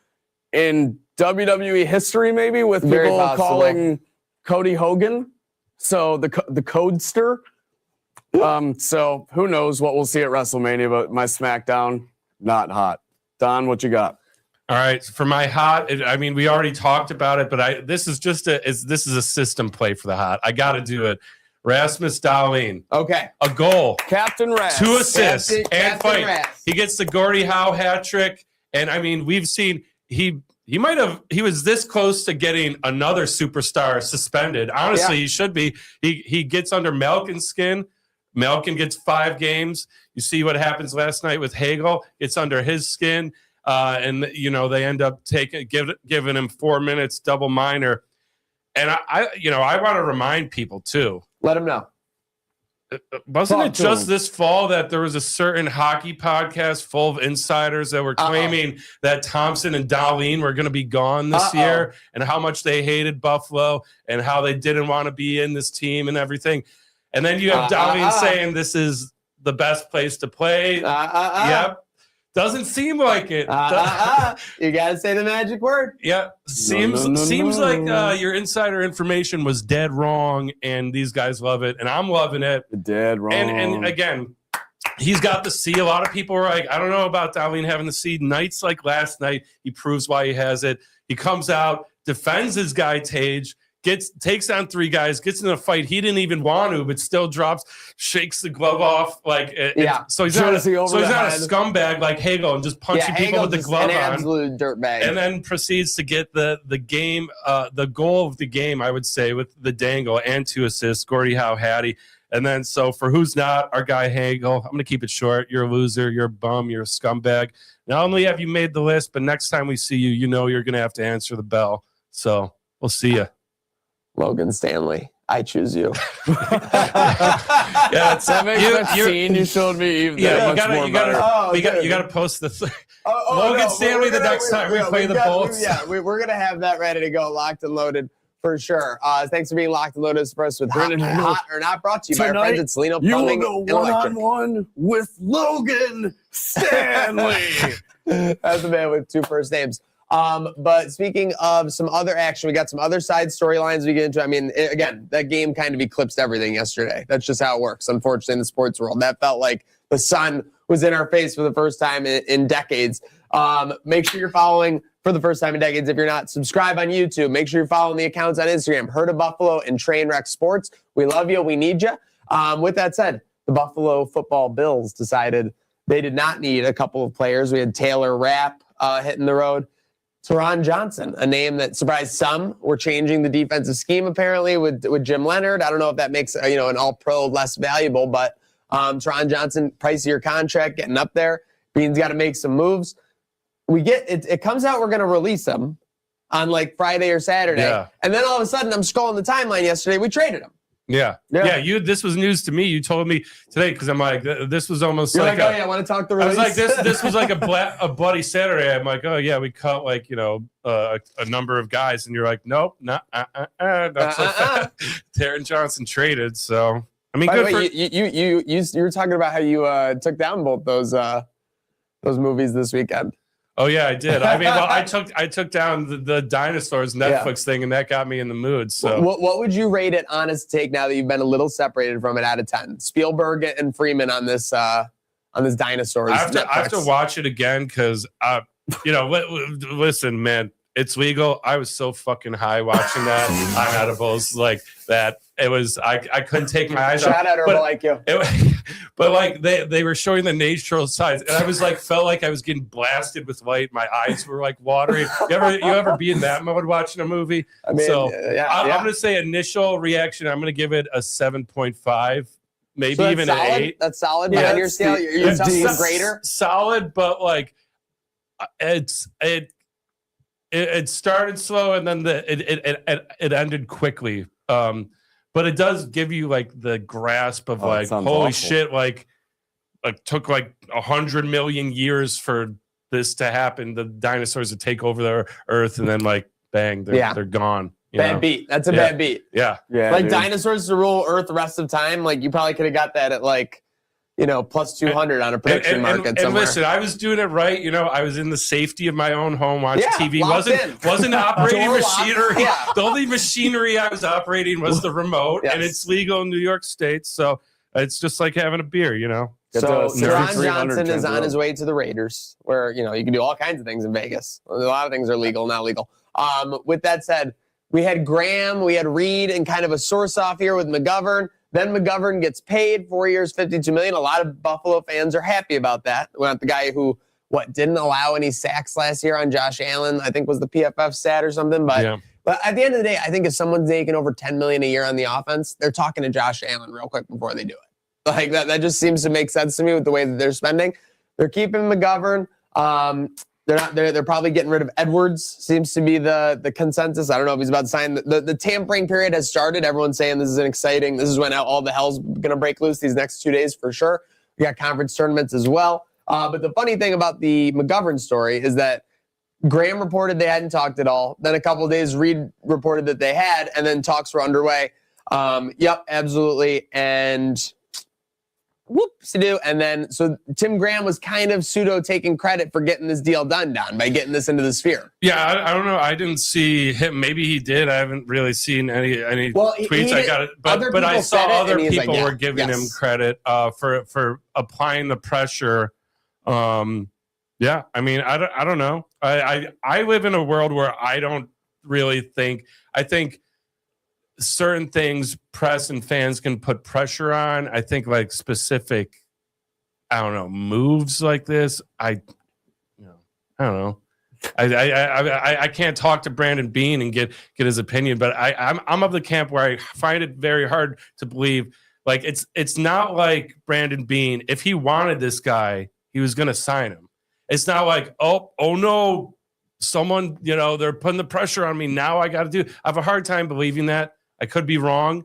in WWE history, maybe, with people calling Cody Hogan. So the Codester. So who knows what we'll see at WrestleMania, but my SmackDown, not hot. Don, what you got? All right, for my hot, we already talked about it, but this is a system play for the hot. I got to do it. Rasmus Dahlin. Okay. A goal. Captain Ras. 2 assists and fight. Ras. He gets the Gordie Howe hat trick. And we've seen he was this close to getting another superstar suspended. Honestly, he should be. He gets under Malkin's skin. Malkin gets 5 games. You see what happens last night with Hagel. It's under his skin. And they end up giving him 4 minutes double minor. And I want to remind people too. Let them know. Wasn't it just this fall that there was a certain hockey podcast full of insiders that were claiming that Thompson and Dahlin were going to be gone this year, and how much they hated Buffalo and how they didn't want to be in this team and everything? And then you have Dahlin saying this is the best place to play. Yep. Doesn't seem like it. You got to say the magic word. Yeah. Seems like your insider information was dead wrong, and these guys love it, and I'm loving it. Dead wrong. And again, he's got the C. A lot of people were like, I don't know about Dahlin having the C. Nights like last night, he proves why he has it. He comes out, defends his guy Tage, takes on 3 guys, gets in a fight he didn't even want to, but still drops, shakes the glove off. So he's not a scumbag like Hagel and just punching people with the glove on. An absolute dirtbag. And then proceeds to get the game, the goal of the game, I would say, with the dangle and 2 assists, Gordie Howe Hattie. And then, so for who's not, our guy Hagel, I'm going to keep it short. You're a loser. You're a bum. You're a scumbag. Not only have you made the list, but next time we see you, you're going to have to answer the bell. So we'll see you. Logan Stanley, I choose you. That makes that scene you showed me even you gotta post the Logan Stanley the next time we play the Bolts. We're gonna have that ready to go, locked and loaded for sure. Thanks for being locked and loaded for us with hot or not, brought to you by our friends at Celino Plumbing. You will go one-on-one with Logan Stanley. That's the man with 2 first names. But speaking of some other action, we got some other side storylines we get into. Again, that game kind of eclipsed everything yesterday. That's just how it works, unfortunately, in the sports world. That felt like the sun was in our face for the first time in decades. Make sure you're following for the first time in decades. If you're not, subscribe on YouTube. Make sure you're following the accounts on Instagram, Herd of Buffalo and Trainwreck Sports. We love you. We need you. With that said, the Buffalo football Bills decided they did not need a couple of players. We had Taylor Rapp hitting the road. TARON Johnson, a name that surprised some. We're changing the defensive scheme apparently with Jim Leonard. I don't know if that makes an all-pro less valuable, but TARON Johnson, pricier contract, getting up there. Bean's got to make some moves. we get it. It comes out. We're gonna release him on like Friday or Saturday, and then all of a sudden, I'm scrolling the timeline yesterday. We traded him. Yeah. This was news to me. You told me today because I'm like, this was almost You're like, oh yeah, I want to talk the release. I was like, this was like a bloody Saturday. I'm like, oh yeah, we cut like a number of guys, and you're like, nope, not Taron Johnson traded. So I mean, good for you were talking about how you took down both those movies this weekend. Oh yeah, I did. I mean, well, I took down the dinosaurs Netflix thing, and that got me in the mood. So, what would you rate it? Honest take. Now that you've been a little separated from it, out of 10. Spielberg and Freeman on this dinosaurs. I have to watch it again because listen, man, it's legal. I was so fucking high watching that on edibles like that. It was I couldn't take my eyes off. Shout out Herbalife. But like they were showing the natural sides, and I was like felt like I was getting blasted with light. My eyes were like watering. You ever be in that mode watching a movie? I mean, I'm gonna say initial reaction. I'm gonna give it a 7.5, maybe so even solid? an 8. That's solid behind your scale. You're talking greater. Solid, but like it started slow and then it ended quickly. But it does give you like the grasp of like, holy awful. Shit, like took like 100 million years for this to happen. The dinosaurs to take over the earth, and then like bang, they're gone. Bad beat. That's a bad beat. Yeah. Like dinosaurs to rule Earth the rest of time. Like you probably could have got that at like, plus 200 on a prediction market somewhere. And listen, I was doing it right. I was in the safety of my own home watching TV. Wasn't operating machinery. The only machinery I was operating was the remote, and it's legal in New York State. So it's just like having a beer, So Ron Johnson is on his way to the Raiders, where you can do all kinds of things in Vegas. A lot of things are legal, not legal. With that said, we had Graham, we had Reed, and kind of a source off here with McGovern. Then McGovern gets paid 4 years, $52 million. A lot of Buffalo fans are happy about that. We got the guy who didn't allow any sacks last year on Josh Allen. I think was the PFF stat or something. But at the end of the day, I think if someone's making over $10 million a year on the offense, they're talking to Josh Allen real quick before they do it. Like that just seems to make sense to me with the way that they're spending. They're keeping McGovern. They're probably getting rid of Edwards, seems to be the consensus. I don't know if he's about to sign. The tampering period has started. Everyone's saying this is when all the hell's going to break loose these next 2 days for sure. We got conference tournaments as well. But the funny thing about the McGovern story is that Graham reported they hadn't talked at all. Then a couple of days, Reed reported that they had, and then talks were underway. Yep, absolutely. And whoopsie-doo. And then, so Tim Graham was kind of pseudo taking credit for getting this deal done, Don, by getting this into the sphere. Yeah, I don't know. I didn't see him. Maybe he did. I haven't really seen any tweets. I got it, but I saw other people were giving him credit for applying the pressure. I mean, I don't know. I live in a world where I don't really think. I think certain things press and fans can put pressure on. I think like specific, moves like this. I don't know. I can't talk to Brandon Beane and get his opinion, but I'm of the camp where I find it very hard to believe. Like it's not like Brandon Beane. If he wanted this guy, he was going to sign him. It's not like oh no, someone they're putting the pressure on me now. I got to do. I have a hard time believing that. I could be wrong.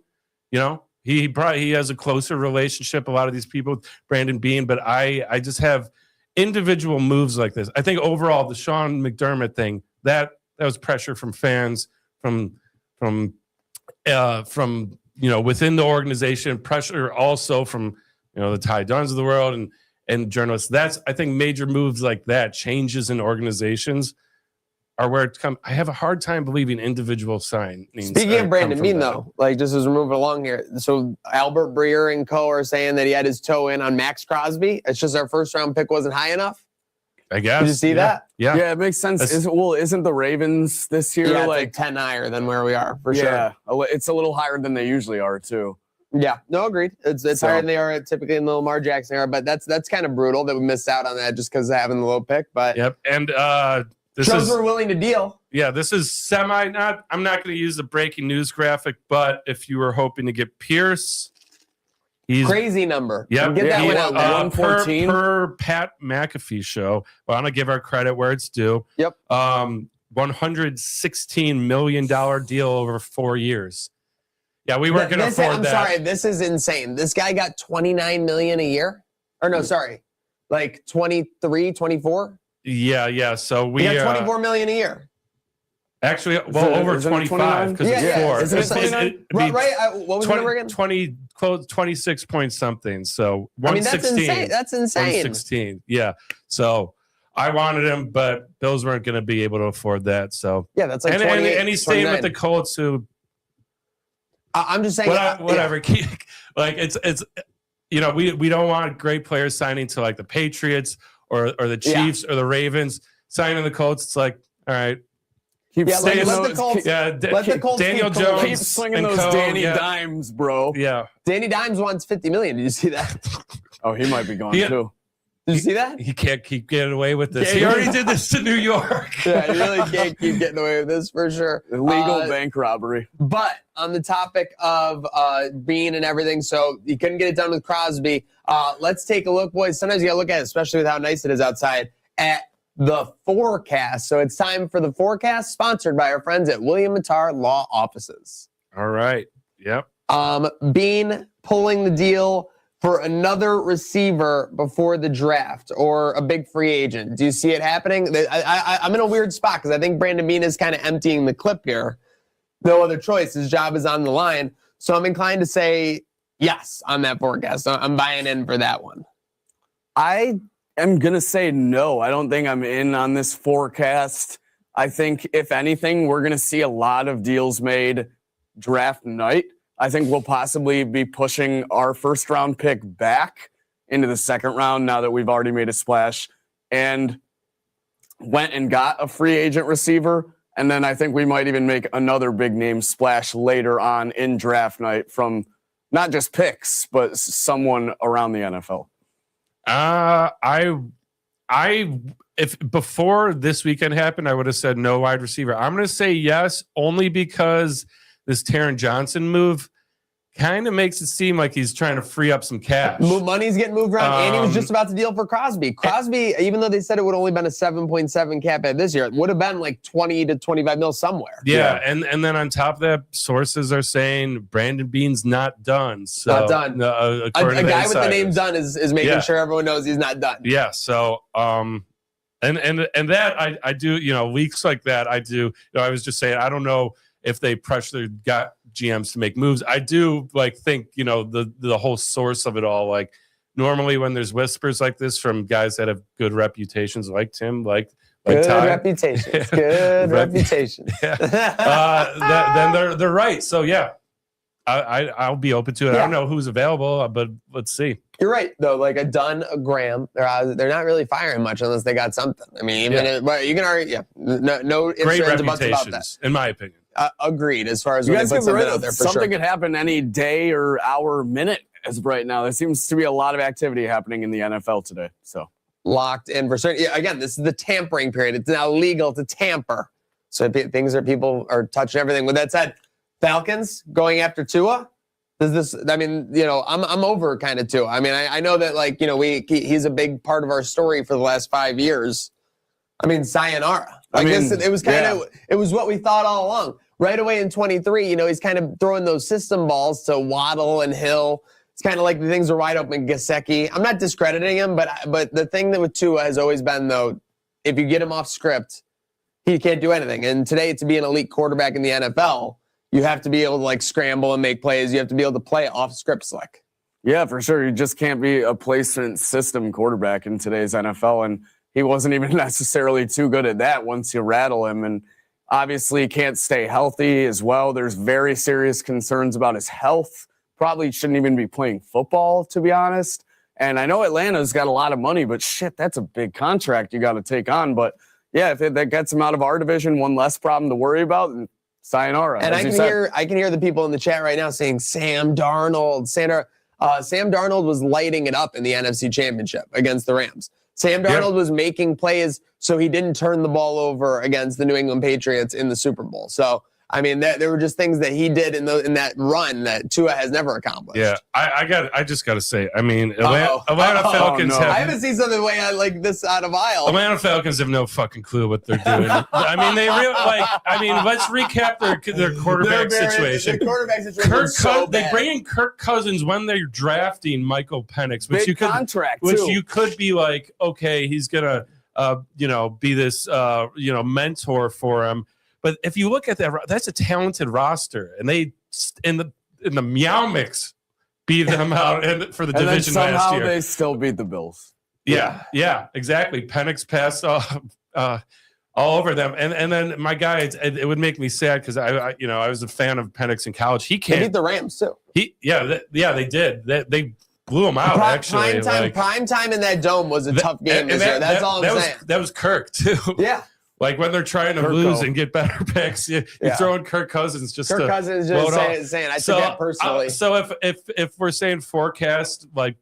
He has a closer relationship, a lot of these people with Brandon Beane, but I just have individual moves like this. I think overall the Sean McDermott thing, that was pressure from fans, from within the organization, pressure also from the Ty Duns of the world and journalists. That's, I think, major moves like that, changes in organizations, are where it's come. I have a hard time believing individual signings. Speaking of Brandon Beane, though, like just as we're moving along here, so Albert Breer and co are saying that he had his toe in on Max Crosby. It's just our first round pick wasn't high enough. I guess. Did you see that? Yeah, it makes sense. Isn't the Ravens this year like 10 higher than where we are for sure? Yeah, it's a little higher than they usually are too. Yeah, no, agreed. It's higher than they are typically in the Lamar Jackson era, but that's kind of brutal that we missed out on that just because of having the low pick. But and shows we're willing to deal. Yeah, this is I'm not going to use the breaking news graphic, but if you were hoping to get Pierce, He's Crazy number. Yep. Get that Yeah, one out there. 114 per Pat McAfee show. Well, I'm gonna give our credit where it's due. Yep. $116 million deal over 4 years. Yeah, we weren't gonna afford I'm that. sorry, this is insane. This guy got $29 million a year. Or no, sorry, like 23, 24. Yeah. So we He got $24 million a year. actually, well, over isn't it 25 because it's 4. Isn't it It's- 29? Right. What was the number again? 26 point something. So I mean, that's 116. insane. That's insane. 116. Yeah. So I wanted him, but Bills weren't going to be able to afford that. So Yeah, that's like and 28, and he's staying with 29. the Colts, who I'm just saying. whatever. Like it's we don't want great players signing to like the Patriots or the Chiefs or the Ravens. Signing the Colts, it's like, all right. Keep Yeah, let slinging the Colts. Yeah, Let the Colts Daniel keep Colts. keep Jones slinging and those co, Danny yeah. Dimes, bro. Yeah. Danny Dimes wants $50 million. Did you see that? Oh, he might be gone Yeah. too. Did you see that? He can't keep getting away with this. Yeah, He already did this to New York. Yeah, you really can't keep getting away with this for sure. Illegal bank robbery. But on the topic of Bean and everything, so you couldn't get it done with Crosby. Let's take a look, boys. Sometimes you got to look at it, especially with how nice it is outside, at the forecast. So it's time for the forecast, sponsored by our friends at William Mattar Law Offices. All right. Yep. Bean pulling the deal for another receiver before the draft or a big free agent. Do you see it happening? I'm in a weird spot because I think Brandon Bean is kind of emptying the clip here. No other choice. His job is on the line. So I'm inclined to say yes on that forecast. I'm buying in for that one. I am going to say no. I don't think I'm in on this forecast. I think, if anything, we're going to see a lot of deals made draft night. I think we'll possibly be pushing our first-round pick back into the second round now that we've already made a splash and went and got a free agent receiver. And then I think we might even make another big-name splash later on in draft night from not just picks, but someone around the NFL. If before this weekend happened, I would have said no wide receiver. I'm going to say yes, only because this Taron Johnson move kind of makes it seem like he's trying to free up some cash. Money's getting moved around, and he was just about to deal for Crosby. Crosby, even though they said it would only been a 7.7 cap at this year, it would have been like 20 to 25 mil somewhere. Yeah, and then on top of that, sources are saying Brandon Bean's not done. So, Not done. A guy with the name done is making sure everyone knows he's not done. Yeah. So, and that I do, weeks like that, I do. I was just saying, I don't know if they pressure got GMs to make moves. I do think, the whole source of it all, like normally when there's whispers like this from guys that have good reputations, like Tim, like good Ty. reputations. Good reputations. Then they're right. So yeah, I'll be open to it. Yeah. I don't know who's available, but let's see. You're right, though. Like a Dunn, a Graham, they're not really firing much unless they got something. I mean, but you can argue, no ifs, Great ands, or buts about that. reputations, in my opinion. Agreed. As far as You when guys they put get rid something out of there, for something sure. could happen any day or hour, minute as of right now. There seems to be a lot of activity happening in the NFL today. So Locked in for certain. Yeah, again, this is the tampering period. It's now legal to tamper. So people are touching everything. With that said, Falcons going after Tua. I'm over kind of Tua. I mean, I know that he's a big part of our story for the last 5 years. I mean, sayonara. It was it was what we thought all along. Right away in 23, he's kind of throwing those system balls to Waddle and Hill. It's kind of like the things are wide open. Gesicki. I'm not discrediting him, but the thing that with Tua has always been, though, if you get him off script, he can't do anything. And today, to be an elite quarterback in the NFL, you have to be able to scramble and make plays. You have to be able to play off script slick. yeah, for sure. You just can't be a placement system quarterback in today's NFL. And he wasn't even necessarily too good at that once you rattle him. And obviously he can't stay healthy as well. There's very serious concerns about his health. Probably shouldn't even be playing football, to be honest. And I know Atlanta's got a lot of money, but shit, that's a big contract you got to take on. But yeah, if that gets him out of our division, one less problem to worry about, and sayonara. And I can hear the people in the chat right now saying Sam Darnold. Sam Darnold was lighting it up in the NFC Championship against the Rams. Sam Darnold was making plays so he didn't turn the ball over against the New England Patriots in the Super Bowl. So I mean, there were just things that he did in that run that Tua has never accomplished. Yeah, I just got to say, I mean, Atlanta Falcons I haven't seen something the way I like this out of aisle. Atlanta Falcons have no fucking clue what they're doing. I mean, let's recap their quarterback situation. The quarterback situation they bring in Kirk Cousins when they're drafting Michael Penix, which contract, you could be like, okay, he's gonna be this mentor for him. But if you look at that, that's a talented roster, and they in the Meow Mix beat them out for the division last year. They still beat the Bills. Yeah, exactly. Penix passed all over them, and then my guy, it would make me sad because I was a fan of Penix in college. He can't. They beat the Rams too. They did. They blew them out. Actually, prime time in that dome was a tough game this year. That's all I'm saying. That was Kirk too. Yeah. Like when they're trying to lose and get better picks, you're throwing Kirk Cousins saying I took that personally. So if we're saying forecast, like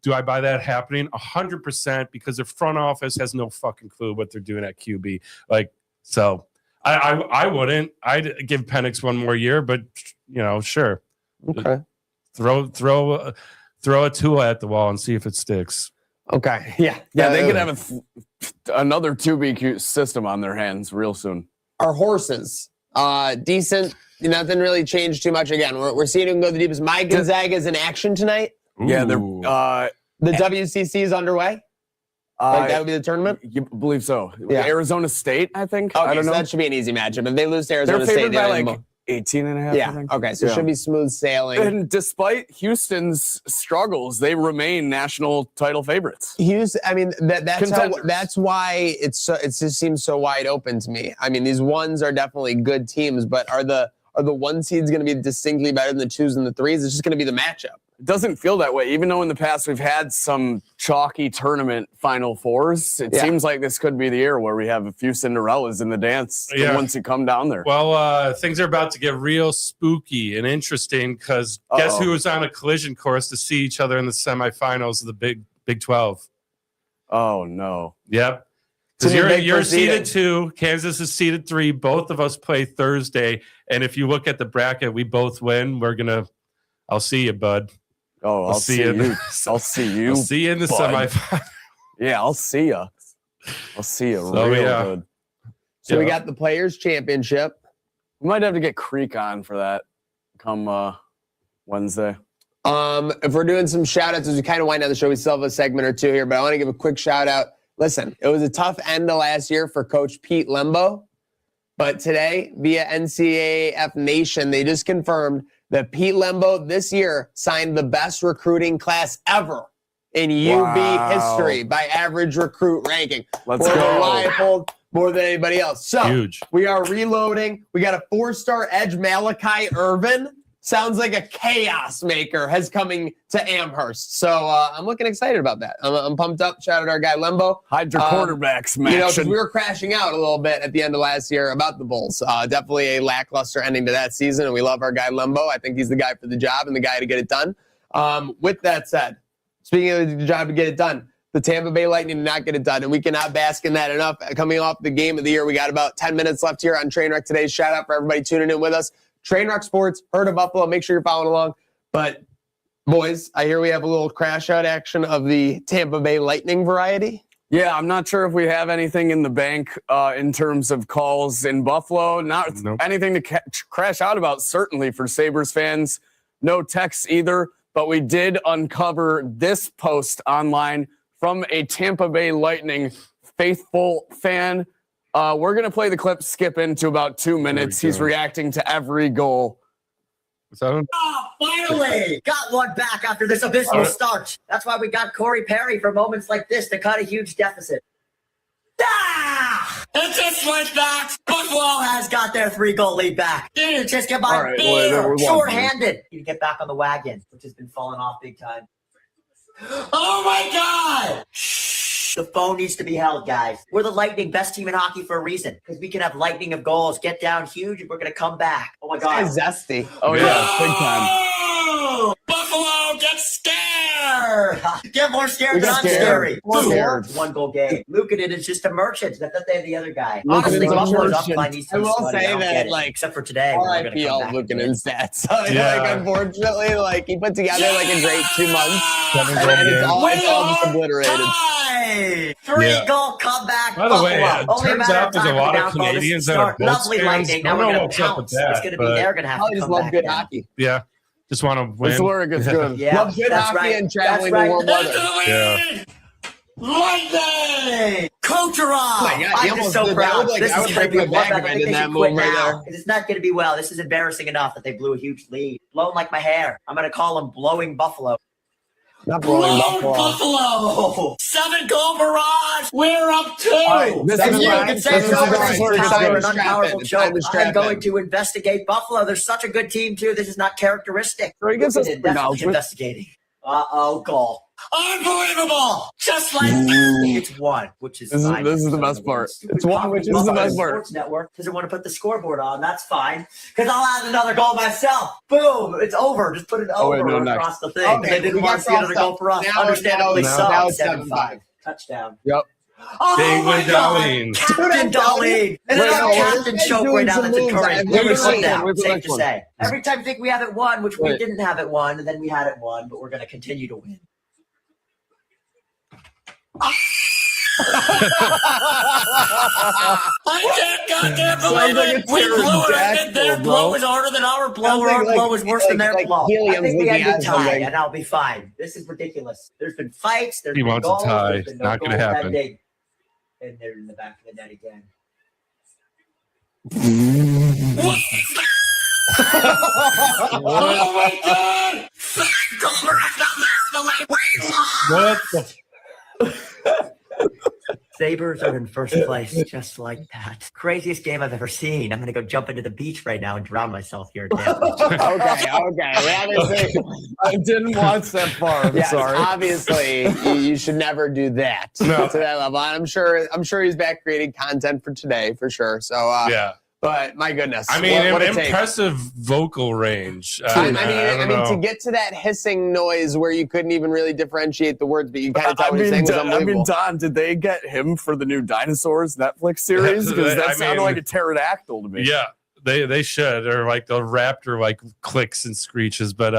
do I buy that happening? 100% because their front office has no fucking clue what they're doing at QB. Like so, I wouldn't. I'd give Penix one more year, but sure. Okay. Throw a Tua at the wall and see if it sticks. Okay. Yeah. They could have another 2B system on their hands real soon. Our horses, decent. Nothing really changed too much. Again, we're seeing them go the deepest. My Gonzaga is in action tonight. Ooh. Yeah, they're the WCC is underway. That would be the tournament. You believe so? Yeah. Arizona State, I think. Okay, I don't know. That should be an easy matchup. If they lose to Arizona They're favored State, by 18.5. Yeah. I think. Okay. So it should be smooth sailing. And despite Houston's struggles, they remain national title favorites. Houston. I mean, that's why it just seems so wide open to me. I mean, these ones are definitely good teams, but are the one seeds going to be distinctly better than the twos and the threes? It's just going to be the matchup. It doesn't feel that way, even though in the past we've had some chalky tournament Final Fours. It seems like this could be the year where we have a few Cinderellas in the dance once you come down there. Well, things are about to get real spooky and interesting because guess who was on a collision course to see each other in the semifinals of the Big 12? Oh, no. Yep. Because you're seeded 2, Kansas is seeded 3. Both of us play Thursday. And if you look at the bracket, we both win. I'll see you, bud. Oh, I'll see you. I'll see you. I'll see you in the semifinal. Yeah, I'll see you. I'll see you real good. So we got the Players Championship. We might have to get Creek on for that come Wednesday. If we're doing some shout-outs as we kind of wind down the show, we still have a segment or two here, but I want to give a quick shout-out. Listen, it was a tough end to last year for Coach Pete Lembo, but today, via NCAAF Nation, they just confirmed that Pete Lembo this year signed the best recruiting class ever in UB history by average recruit ranking. Let's go. More than anybody else. So huge. We are reloading. We got a 4-star edge, Malachi Irvin. Sounds like a chaos maker has coming to Amherst. So I'm looking excited about that. I'm pumped up. Shout out to our guy Lembo. Hide your quarterbacks, man. Because we were crashing out a little bit at the end of last year about the Bulls. Definitely a lackluster ending to that season, and we love our guy Lembo. I think he's the guy for the job and the guy to get it done. With that said, speaking of the job to get it done, the Tampa Bay Lightning did not get it done, and we cannot bask in that enough. Coming off the game of the year, we got about 10 minutes left here on Trainwreck today. Shout out for everybody tuning in with us. Trainwreck Sports, Herd of Buffalo. Make sure you're following along. But, boys, I hear we have a little crash out action of the Tampa Bay Lightning variety. Yeah, I'm not sure if we have anything in the bank in terms of calls in Buffalo. Not anything to crash out about, certainly, for Sabres fans. No texts either. But we did uncover this post online from a Tampa Bay Lightning faithful fan. We're going to play the clip, skip into about 2 minutes. He's reacting to every goal. Finally! Got one back after this abysmal start. That's why we got Corey Perry for moments like this to cut a huge deficit. And just like that, Buffalo has got their 3-goal lead back. Dude, just get by short-handed. You get back on the wagon, which has been falling off big time. Oh my God! The phone needs to be held, guys. We're the Lightning, best team in hockey for a reason. Because we can have lightning of goals, get down huge, and we're going to come back. Oh, my God. It's zesty. Oh, yeah, big time. Buffalo gets scared! scared. Get more scared than I'm scary. One goal game. Lukanen is just a merchant. I thought they had the other guy. Honestly, Buffalo's up by these I will say that, like, except for today. RIP all Lukanen's stats. Like, unfortunately, like, he put together like a great 2 months. And it's all just obliterated. 3-goal comeback. By the way, Buffalo. it turns out there's a lot of Canadians that are Bolts lovely fans. lightning. I Now don't we're know going what's to up with pounce. that. It's going to be they're going to have I to just come love back good now. hockey. Yeah. Just want to win. That's where it gets good. Yeah, Love good that's hockey right. and traveling That's to warm right. weather. Yeah. Lightning! Kucherov! my God, he I'm just almost so did that. proud. Like, This I is would going to break be my one back that if I I think did they that should quit move right now. there. It's not going to be well. This is embarrassing enough that they blew a huge lead. Blown like my hair. I'm going to call them blowing Buffalo. Not blowing Buffalo. Buffalo! 7-goal barrage! We're up 2! This And is you right. can say This is no, right. this Where is it's power, an strapping. unpowerful It's joke. time to strap I'm going in. to investigate Buffalo. They're such a good team, too. This is not characteristic. So he gives us Definitely acknowledgement. investigating. Uh-oh, goal. Unbelievable! Just like that. It's 1, which is fine. This is the best part. It's 1, which is the best part. Sports Network doesn't want to put the scoreboard on. That's fine. Because I'll add another goal myself. Boom! It's over. Just put it over across the thing. Okay, They didn't we want to got see another crossed goal up. for us. Now Understandably it's- so. now it's 7-5. Touchdown. Yep. Oh David my God. Darlene. Captain Darlene. And Wait, another no, captain this choke guy's right doing now some that's moves encouraged. I've We're never sit seen. down. Where's the Safe next to one? say. Every time you think we haven't won, which we Wait. didn't have it won, and then we had it won, but we're going to continue to win. I can't goddamn believe like it. a We blew it. I pterodactyl, think their bro. blow was harder than our blow, or our Sounds like- blow was worse than their like blow. I helium's think we leaking had out a something. tie, and I'll be fine. This is ridiculous. There's been fights. There's He been wants a goals. tie. There's been no Not gonna goals happen. ending. And they're in the back of the net again. Oh my God! What the Sabres are in first place, just like that. Craziest game I've ever seen. I'm gonna go jump into the beach right now and drown myself here. Okay. We obviously, I didn't watch that far. I'm yes, sorry. obviously, you should never do that No. to that level. I'm sure he's back creating content for today for sure. So, Yeah. but my goodness, I mean, what a take. impressive vocal range. I don't mean, know. to get to that hissing noise where you couldn't even really differentiate the words, but you kind of tell what he's saying was unbelievable. Don, did they get him for the new Dinosaurs Netflix series? Because that I sounded mean- like a pterodactyl to me. Yeah, they should, or like the raptor like clicks and screeches. But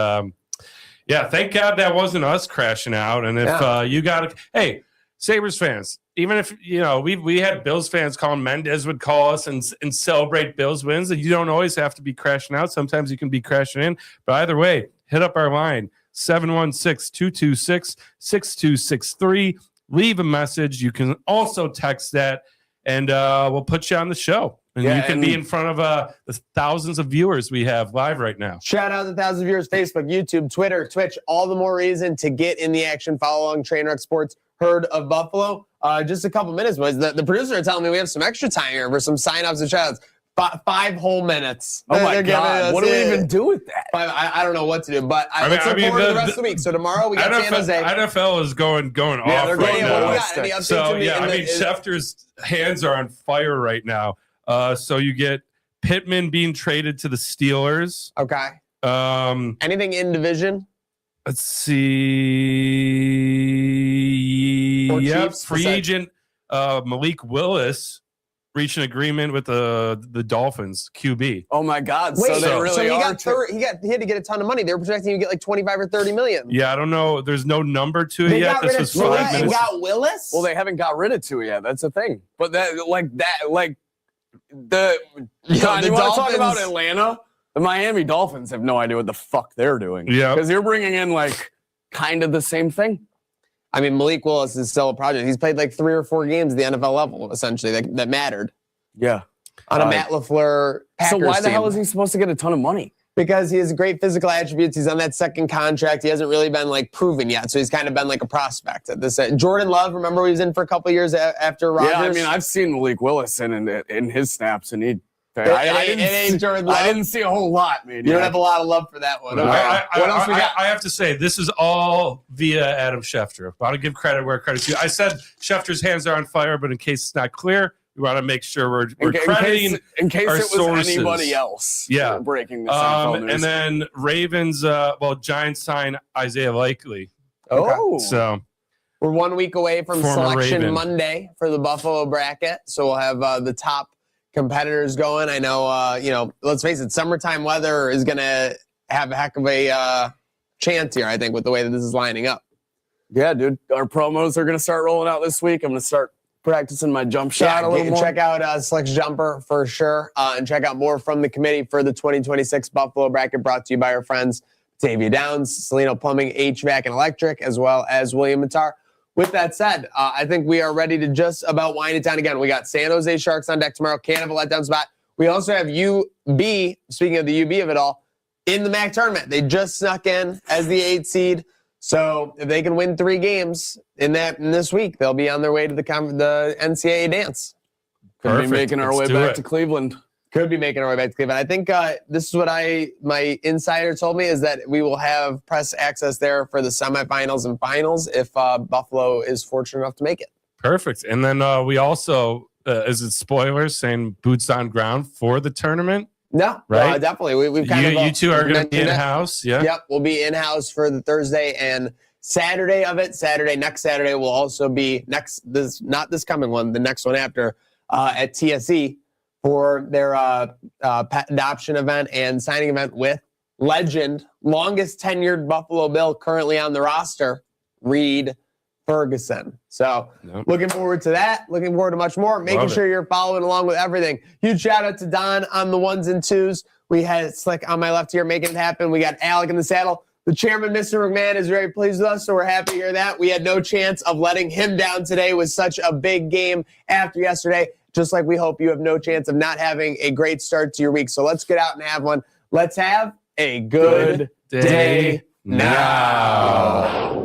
yeah, thank God that wasn't us crashing out. And if you got hey, Sabres fans, even if we had Bills fans calling, Mendez would call us and celebrate Bills wins, and you don't always have to be crashing out. Sometimes you can be crashing in. But either way, hit up our line 716-226-6263. Leave a message. You can also text that, and we'll put you on the show. And you can be in front of the thousands of viewers we have live right now. Shout out to thousands of viewers, Facebook, YouTube, Twitter, Twitch, all the more reason to get in the action. Follow along Trainwreck Sports, Herd of Buffalo. Just a couple minutes, boys. The producer are telling me we have some extra time here for some sign-ups and shout-outs. 5 whole minutes. Oh my They're giving God. us What do we it. even do with that? I don't know what to do, but I let's mean, look forward to the rest the- of the week. So tomorrow we got San Jose. NFL is going off they're right going now. What we got? Any updates So in the- yeah, in I the- mean, is- Schefter's hands are on fire right now. So you get Pittman being traded to the Steelers. Okay. Anything in division? Let's see. Or Yep, Chiefs, free besides- agent Malik Willis reached an agreement with the Dolphins QB. Oh my God! Wait, so they really so he are. got he had to get a ton of money. They were projecting you get like 25 or 30 million. Yeah, I don't know. There's no number to it They yet. got This rid was of 5 Tua and minutes. got Willis. Well, they haven't got rid of Tua yet. That's the thing. But the Don, you want to talk about Dolphins- Atlanta? The Miami Dolphins have no idea what the fuck they're doing. Yeah. Because you're bringing in like kind of the same thing. I mean, Malik Willis is still a project. He's played like 3 or 4 games at the NFL level, essentially, that mattered Yeah. on a Matt LaFleur Packers So why the hell team. is he supposed to get a ton of money? Because he has great physical attributes. He's on that second contract. He hasn't really been like proven yet, so he's kind of been like a prospect at this. Jordan Love, remember he was in for a couple of years after Rodgers? Yeah, I mean, I've seen Malik Willis in his snaps, and he. It ain't Jordan Love. I didn't see a whole lot, man. You don't have a lot of love for that one. Okay. What else we got? I have to say, this is all via Adam Schefter. I want to give credit where credit's due. I said Schefter's hands are on fire, but in case it's not clear, we want to make sure we're crediting in case our it was sources. anybody else. Yeah. Breaking this NFL news. And then Ravens, Giants sign Isaiah Likely. Oh, So we're 1 week away from Former Selection Raven. Monday for the Buffalo bracket. So we'll have the top competitors going. I know, let's face it, summertime weather is going to have a heck of a chance here, I think, with the way that this is lining up. Yeah, dude. Our promos are going to start rolling out this week. I'm going to start practicing my jump shot a little more. Check out Selection Jumper for sure. And check out more from the committee for the 2026 Buffalo bracket, brought to you by our friends Batavia Downs, Salino Plumbing, HVAC and Electric, as well as William Matar. With that said, I think we are ready to just about wind it down again. We got San Jose Sharks on deck tomorrow. Can't have a letdown spot. We also have UB, speaking of the UB of it all, in the MAC tournament. They just snuck in as the 8th seed. So if they can win 3 games in this week, they'll be on their way to the NCAA dance. Could be making our way back to Cleveland. Could be making our way back to Cleveland. I think this is what my insider told me, is that we will have press access there for the semifinals and finals if Buffalo is fortunate enough to make it. Perfect. And then we also, is it spoilers saying boots on ground for the tournament? No, right? Definitely. We've kind of you two are going to be in-house, yeah? Yep, we'll be in-house for the Thursday and Saturday of it. Next Saturday will also be not this coming one, the next one after at TSE for their pet adoption event and signing event with legend, longest tenured Buffalo Bill currently on the roster, Reed Ferguson. So looking forward to that. Looking forward to much more. Making sure you're following along with everything. Huge shout out to Don on the 1s and 2s. We had Slick on my left here making it happen. We got Alec in the saddle. The chairman, Mr. McMahon, is very pleased with us, so we're happy to hear that. We had no chance of letting him down today with such a big game after yesterday, just like we hope you have no chance of not having a great start to your week. So let's get out and have one. Let's have a good day now.